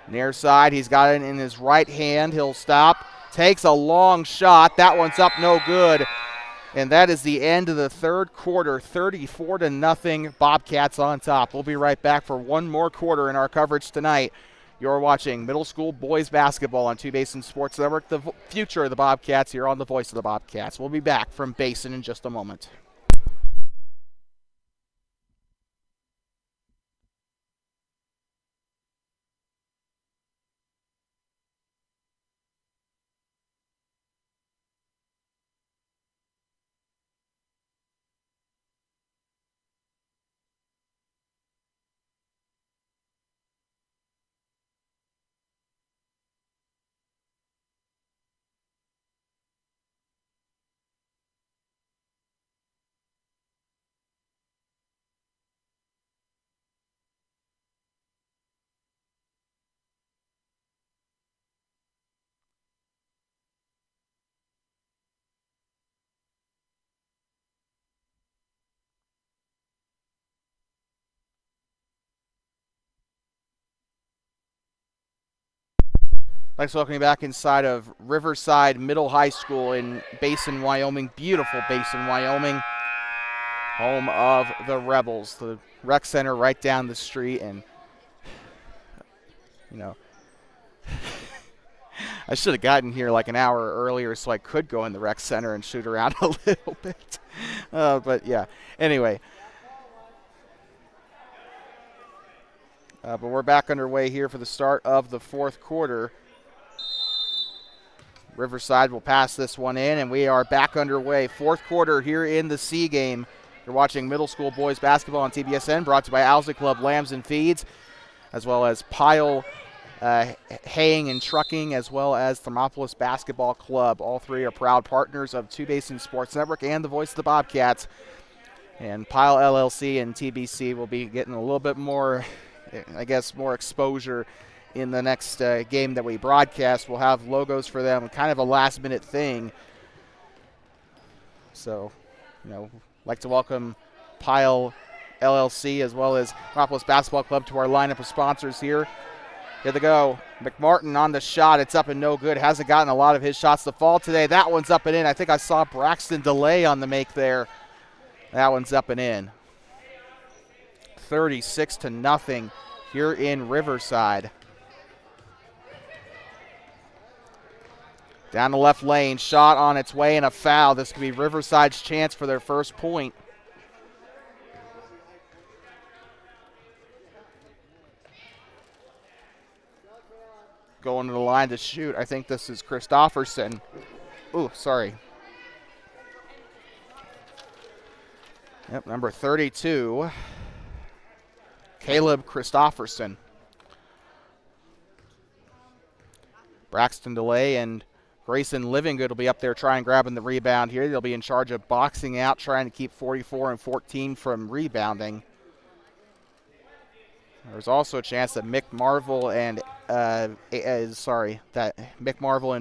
Near side, he's got it in his right hand. He'll stop. Takes a long shot. That one's up, no good. And that is the end of the third quarter, 34-0. Bobcats on top. We'll be right back for one more quarter in our coverage tonight. You're watching middle school boys basketball on Basin Sports Network, the future of the Bobcats here on the Voice of the Bobcats. We'll be back from Basin in just a moment. Thanks for welcoming me back inside of Riverside Middle High School in Basin, Wyoming. Beautiful Basin, Wyoming. Home of the Rebels. The rec center right down the street. And, I should have gotten here like an hour earlier so I could go in the rec center and shoot around a little bit. But, yeah. Anyway. But we're back underway here for the start of the fourth quarter. Riverside will pass this one in, and we are back underway. Fourth quarter here in the C game. You're watching middle school boys basketball on TBSN, brought to you by Owsley Club Lambs and Feeds, as well as Pile Haying and Trucking, as well as Thermopolis Basketball Club. All three are proud partners of Basin Sports Network and the Voice of the Bobcats. And Pile LLC and TBC will be getting a little bit more, more exposure in the next game that we broadcast. We'll have logos for them, kind of a last-minute thing. So, like to welcome Pile LLC as well as Thermopolis Basketball Club to our lineup of sponsors here. Here they go. McMartin on the shot. It's up and no good. Hasn't gotten a lot of his shots to fall today. That one's up and in. I think I saw Braxton Delay on the make there. That one's up and in. 36-0 here in Riverside. Down the left lane, shot on its way and a foul. This could be Riverside's chance for their first point. Going to the line to shoot. I think this is Christofferson. Ooh, sorry. Yep, number 32, Caleb Christofferson. Braxton Delay and Grayson Livingood will be up there trying grabbing the rebound here. They'll be in charge of boxing out, trying to keep 44 and 14 from rebounding. There's also a chance that Mick Marvel and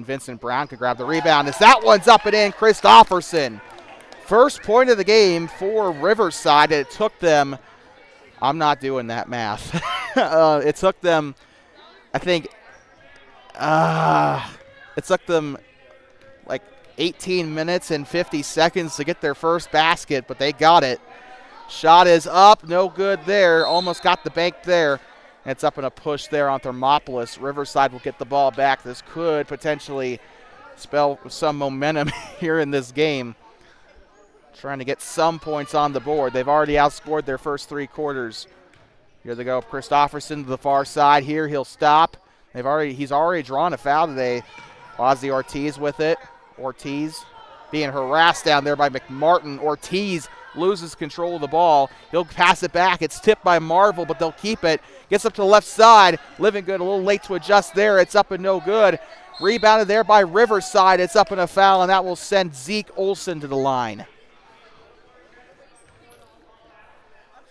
Vincent Brown could grab the rebound. As that one's up and in, Christofferson. First point of the game for Riverside. It took them, I'm not doing that math. It took them, I think, it took them like 18 minutes and 50 seconds to get their first basket, but they got it. Shot is up, no good there. Almost got the bank there. It's up in a push there on Thermopolis. Riverside will get the ball back. This could potentially spell some momentum here in this game. Trying to get some points on the board. They've already outscored their first three quarters. Here they go. Christofferson to the far side here. He'll stop. He's already drawn a foul today. Ozzy Ortiz with it. Ortiz being harassed down there by McMartin. Ortiz loses control of the ball. He'll pass it back. It's tipped by Marvel, but they'll keep it. Gets up to the left side. Living Good a little late to adjust there. It's up and no good. Rebounded there by Riverside. It's up and a foul, and that will send Zeke Olson to the line.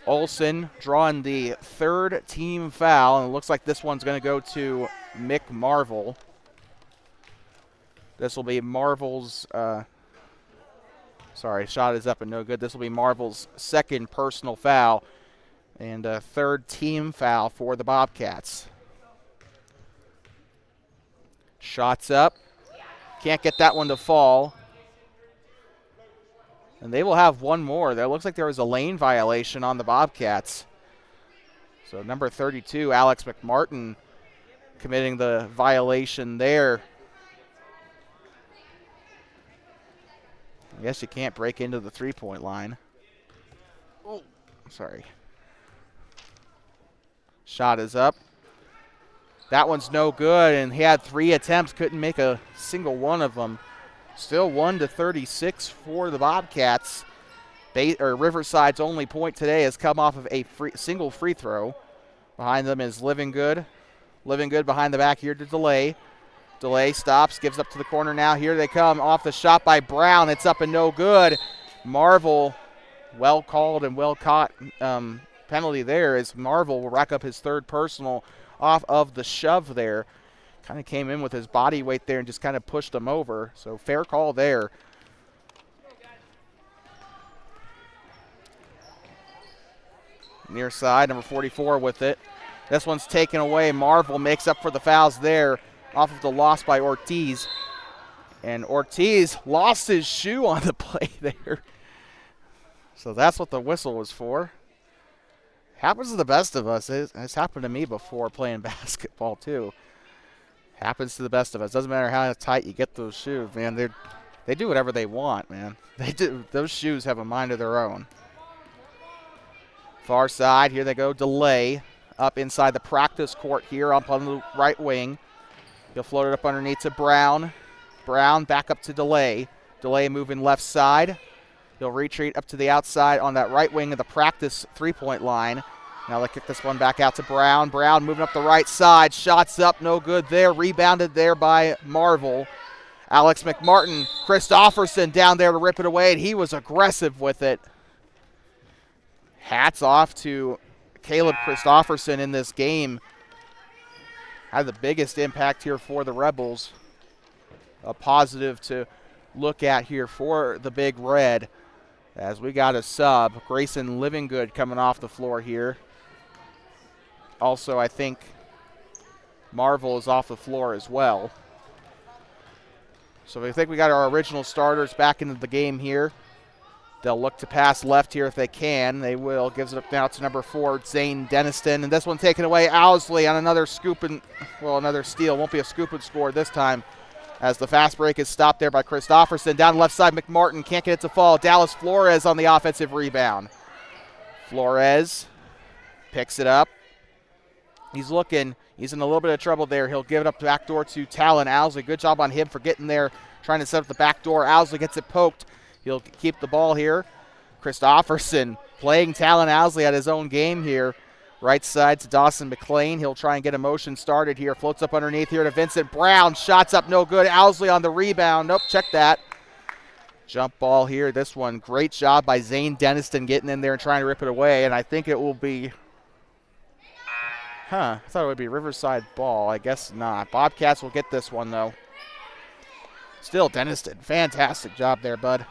Olson drawing the third team foul, and it looks like this one's going to go to Mick Marvel. This will be Marvel's, shot is up and no good. This will be Marvel's second personal foul and a third team foul for the Bobcats. Shots up. Can't get that one to fall. And they will have one more. There looks like there was a lane violation on the Bobcats. So number 32, Alex McMartin, committing the violation there. I guess you can't break into the three-point line. Oh, sorry. Shot is up. That one's no good, and he had 3 attempts, couldn't make a single one of them. Still 1-36 for the Bobcats. Riverside's only point today has come off of a single free throw. Behind them is Living Good. Living Good behind the back here to Delay. Delay stops, gives up to the corner now. Here they come off the shot by Brown. It's up and no good. Marvel, well called and well caught penalty there as Marvel will rack up his third personal off of the shove there. Kind of came in with his body weight there and just kind of pushed him over. So fair call there. Near side, number 44 with it. This one's taken away. Marvel makes up for the fouls there off of the loss by Ortiz. And Ortiz lost his shoe on the play there. So that's what the whistle was for. Happens to the best of us. It's happened to me before playing basketball too. Happens to the best of us. Doesn't matter how tight you get those shoes, man. They do whatever they want, man. They do. Those shoes have a mind of their own. Far side, here they go. Delay up inside the practice court here up on the right wing. He'll float it up underneath to Brown. Brown back up to Delay. Delay moving left side. He'll retreat up to the outside on that right wing of the practice three-point line. Now they kick this one back out to Brown. Brown moving up the right side. Shots up, no good there. Rebounded there by Marvel. Alex McMartin, Christofferson down there to rip it away, and he was aggressive with it. Hats off to Caleb Christofferson in this game. Had the biggest impact here for the Rebels. A positive to look at here for the Big Red as we got a sub. Grayson Living Good coming off the floor here. Also, I think Marvel is off the floor as well. So I think we got our original starters back into the game here. They'll look to pass left here if they can. They will. Gives it up now to number 4, Zane Deniston. And this one taken away. Owsley on another scoop and, well, another steal. Won't be a scoop and score this time as the fast break is stopped there by Christofferson. Down the left side, McMartin can't get it to fall. Dallas Flores on the offensive rebound. Flores picks it up. He's looking. He's in a little bit of trouble there. He'll give it up back door to Talon Owsley. Good job on him for getting there, trying to set up the back door. Owsley gets it poked. He'll keep the ball here. Christofferson playing Talon Owsley at his own game here. Right side to Dawson McLean. He'll try and get a motion started here. Floats up underneath here to Vincent Brown. Shots up, no good. Owsley on the rebound. Nope, check that. Jump ball here. This one, great job by Zane Deniston getting in there and trying to rip it away. And I think it will be, I thought it would be Riverside ball. I guess not. Bobcats will get this one, though. Still Deniston. Fantastic job there, bud.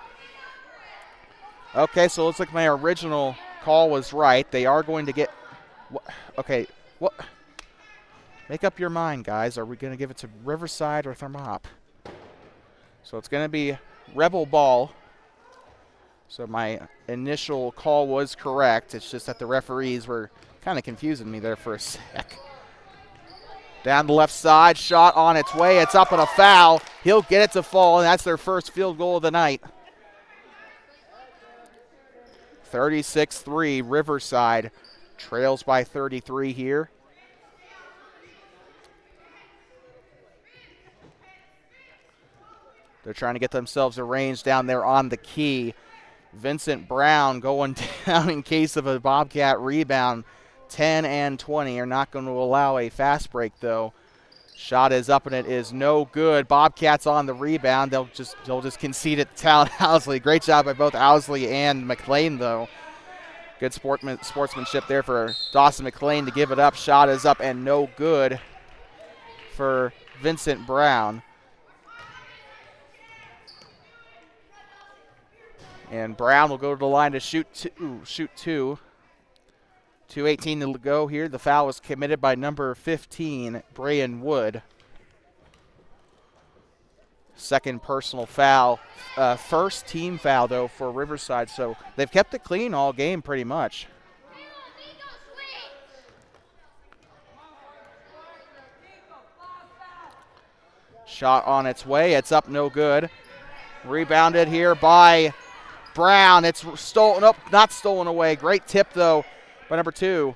Okay, so it looks like my original call was right. They are going to get... Okay, what? Make up your mind, guys. Are we going to give it to Riverside or Thermop? So it's going to be Rebel ball. So my initial call was correct. It's just that the referees were kind of confusing me there for a sec. Down the left side, shot on its way. It's up and a foul. He'll get it to fall, and that's their first field goal of the night. 36-3, Riverside trails by 33 here. They're trying to get themselves arranged down there on the key. Vincent Brown going down in case of a Bobcat rebound. 10 and 20 are not going to allow a fast break, though. Shot is up and it is no good. Bobcats on the rebound. They'll just concede it to Talon Owsley. Great job by both Owsley and McLean, though. Good sportsmanship there for Dawson McLean to give it up. Shot is up and no good for Vincent Brown. And Brown will go to the line to shoot two. 2:18 to go here. The foul was committed by number 15, Brayan Wood. Second personal foul. First team foul, though, for Riverside. So they've kept it clean all game pretty much. Shot on its way. It's up, no good. Rebounded here by Brown. It's stolen. Nope, not stolen away. Great tip, though, by number 2.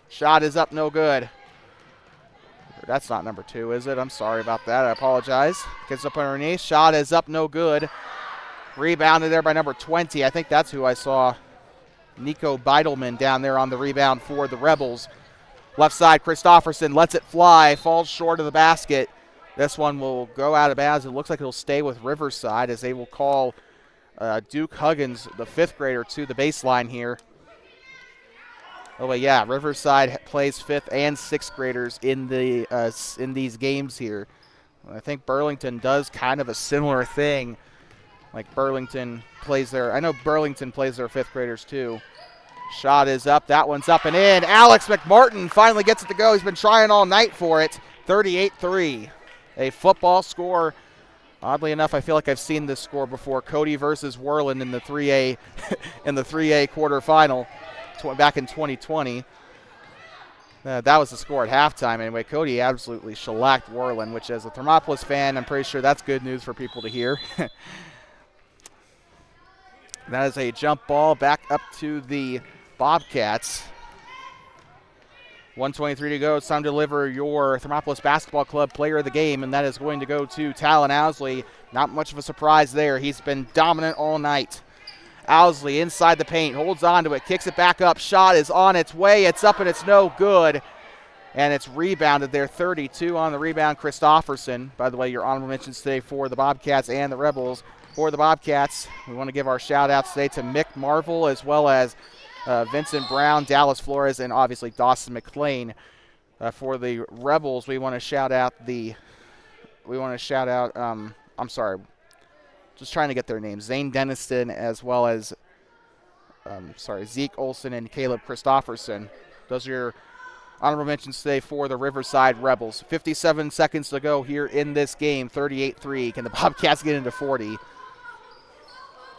Shot is up, no good. That's not number 2, is it? I'm sorry about that. I apologize. Gets up underneath. Shot is up, no good. Rebounded there by number 20. I think that's who I saw. Nico Beidelman down there on the rebound for the Rebels. Left side, Christofferson lets it fly. Falls short of the basket. This one will go out of bounds. It looks like it'll stay with Riverside as they will call Duke Huggins, the 5th grader, to the baseline here. Oh, but yeah, Riverside plays 5th and 6th graders in these games here. I think Burlington does kind of a similar thing. Like Burlington plays I know Burlington plays their 5th graders too. Shot is up. That one's up and in. Alex McMartin finally gets it to go. He's been trying all night for it. 38-3. A football score. Oddly enough, I feel like I've seen this score before. Cody versus Worland in the 3A in the 3A quarterfinal. Back in 2020. That was the score at halftime. Anyway, Cody absolutely shellacked Worland, which as a Thermopolis fan, I'm pretty sure that's good news for people to hear. That is a jump ball back up to the Bobcats. 1:23 to go. It's time to deliver your Thermopolis Basketball Club player of the game, and that is going to go to Talon Owsley. Not much of a surprise there. He's been dominant all night. Owsley inside the paint, holds on to it, kicks it back up. Shot is on its way. It's up and it's no good. And it's rebounded there. 32 on the rebound, Christofferson. By the way, your honorable mentions today for the Bobcats and the Rebels. For the Bobcats, we want to give our shout-outs today to Mick Marvel as well as Vincent Brown, Dallas Flores, and obviously Dawson McLean. For the Rebels, we want to shout out I'm sorry. Just trying to get their names. Zane Deniston as well as, Zeke Olson and Caleb Christofferson. Those are your honorable mentions today for the Riverside Rebels. 57 seconds to go here in this game. 38-3. Can the Bobcats get into 40?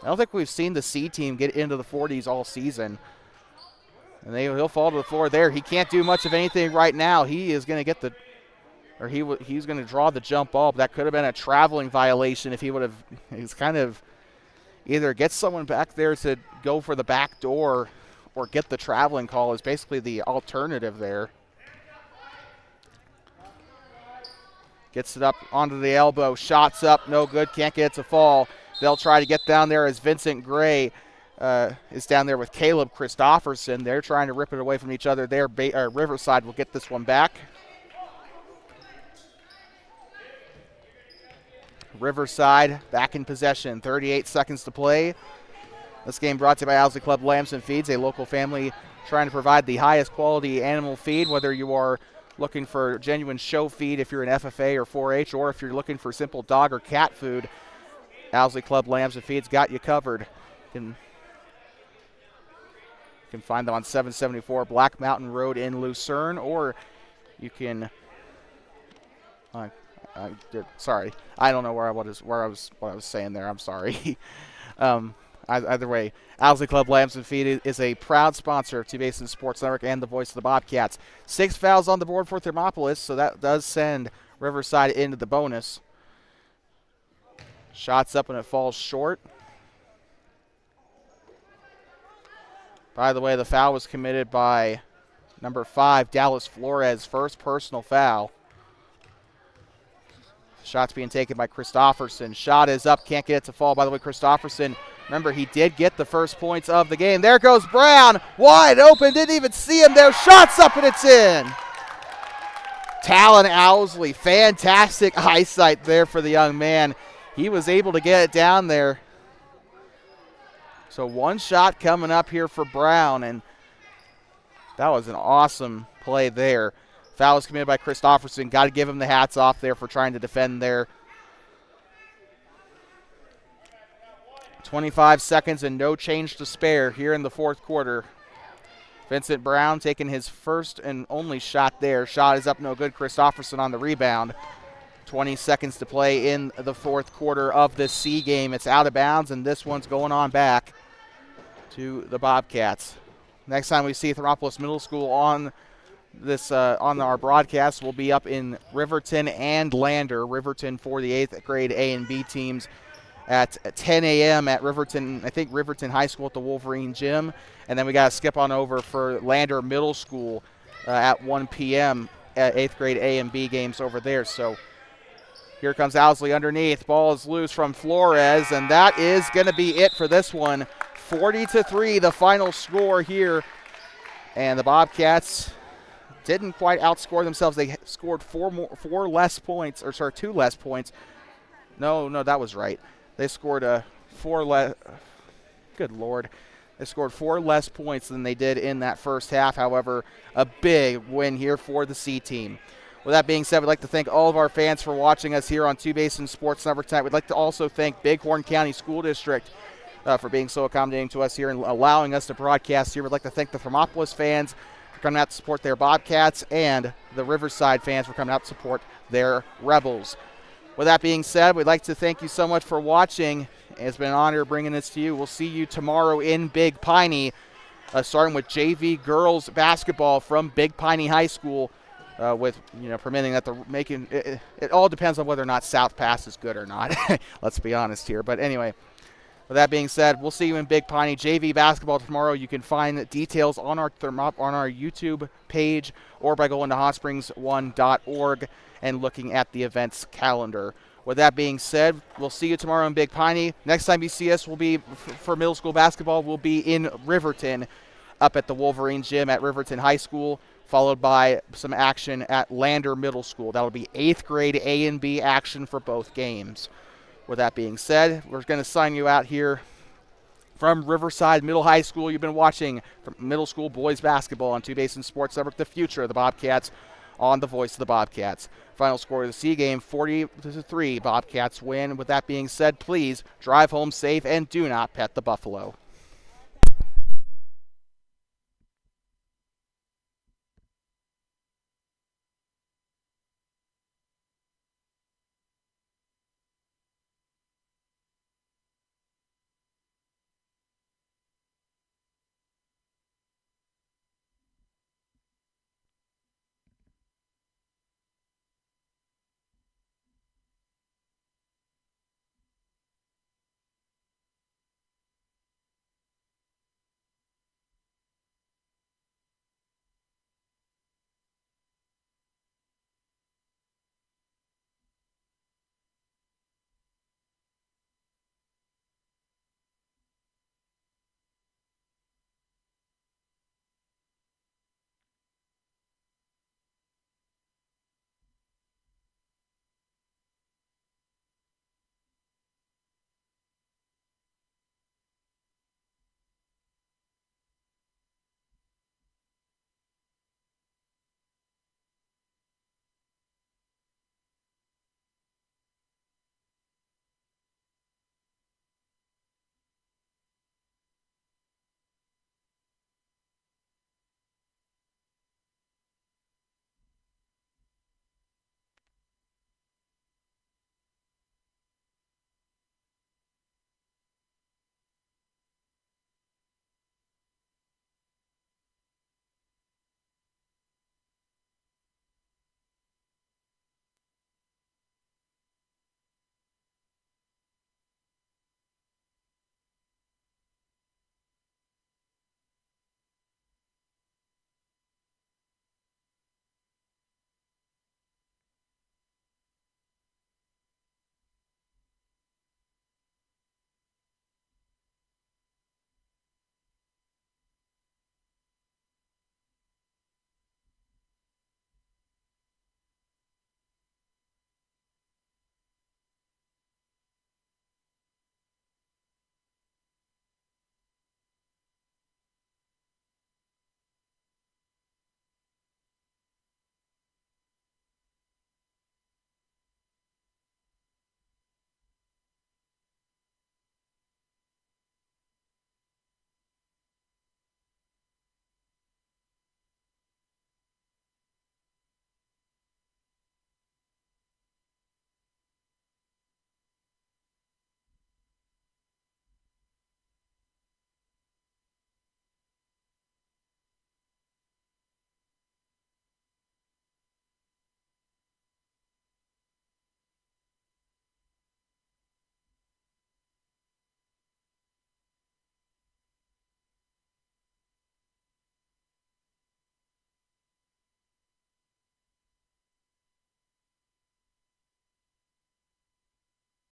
I don't think we've seen the C team get into the 40s all season. And he'll fall to the floor there. He can't do much of anything right now. He is going to get he's going to draw the jump ball, but that could have been a traveling violation if he would have. He's kind of either get someone back there to go for the back door or get the traveling call is basically the alternative there. Gets it up onto the elbow. Shots up, no good. Can't get it to fall. They'll try to get down there as Vincent Gray is down there with Caleb Christofferson. They're trying to rip it away from each other there. Riverside will get this one back. Riverside back in possession. 38 seconds to play. This game brought to you by Owsley Club Lambs and Feeds, a local family trying to provide the highest quality animal feed, whether you are looking for genuine show feed if you're an FFA or 4-H, or if you're looking for simple dog or cat food. Owsley Club Lambs and Feeds got you covered. You can find them on 774 Black Mountain Road in Lucerne, or you can sorry, I don't know what I was saying there. I'm sorry. Either way, Owsley Club Lambs and Feed is a proud sponsor of Basin Sports Network and the voice of the Bobcats. 6 fouls on the board for Thermopolis, so that does send Riverside into the bonus. Shots up and it falls short. By the way, the foul was committed by number 5, Dallas Flores, first personal foul. Shots being taken by Christofferson. Shot is up, can't get it to fall. By the way, Christofferson Remember, he did get the first points of the game. There goes Brown, wide open, didn't even see him there. Shots up and it's in. Talon Owsley, fantastic eyesight there for the young man. He was able to get it down there. So one shot coming up here for Brown, and that was an awesome play there. Foul was committed by Christofferson. Got to give him the hats off there for trying to defend there. 25 seconds and no change to spare here in the fourth quarter. Vincent Brown taking his first and only shot there. Shot is up, no good. Christofferson on the rebound. 20 seconds to play in the fourth quarter of this C game. It's out of bounds, and this one's going on back to the Bobcats. Next time we see Thermopolis Middle School on this on our broadcast, will be up in Riverton and Lander. Riverton for the 8th grade A and B teams at 10 a.m. at Riverton, I think Riverton High School at the Wolverine Gym. And then we got to skip on over for Lander Middle School at 1 p.m. at 8th grade A and B games over there. So here comes Owsley underneath. Ball is loose from Flores, and that is going to be it for this one. 40-3, the final score here. And the Bobcats didn't quite outscore themselves. They scored two less points. No, that was right. They scored good Lord. They scored 4 less points than they did in that first half. However, a big win here for the C team. With that being said, we'd like to thank all of our fans for watching us here on 2 Basin Sports Network tonight. We'd like to also thank Bighorn County School District for being so accommodating to us here and allowing us to broadcast here. We'd like to thank the Thermopolis fans for coming out to support their Bobcats and the Riverside fans for coming out to support their Rebels. With that being said, we'd like to thank you so much for watching. It's been an honor bringing this to you. We'll see you tomorrow in Big Piney, starting with JV girls basketball from Big Piney High School, with permitting that they're making it all depends on whether or not South Pass is good or not. Let's be honest here. But anyway, with that being said, we'll see you in Big Piney JV basketball tomorrow. You can find details on our YouTube page or by going to hotsprings1.org and looking at the events calendar. With that being said, we'll see you tomorrow in Big Piney. Next time you see us will be for middle school basketball. We'll be in Riverton, up at the Wolverine Gym at Riverton High School, followed by some action at Lander Middle School. That'll be 8th grade A and B action for both games. With that being said, we're going to sign you out here from Riverside Middle High School. You've been watching middle school boys basketball on 2 Basin Sports Network, the future of the Bobcats on the voice of the Bobcats. Final score of the C game, 40-3, Bobcats win. With that being said, please drive home safe and do not pet the buffalo.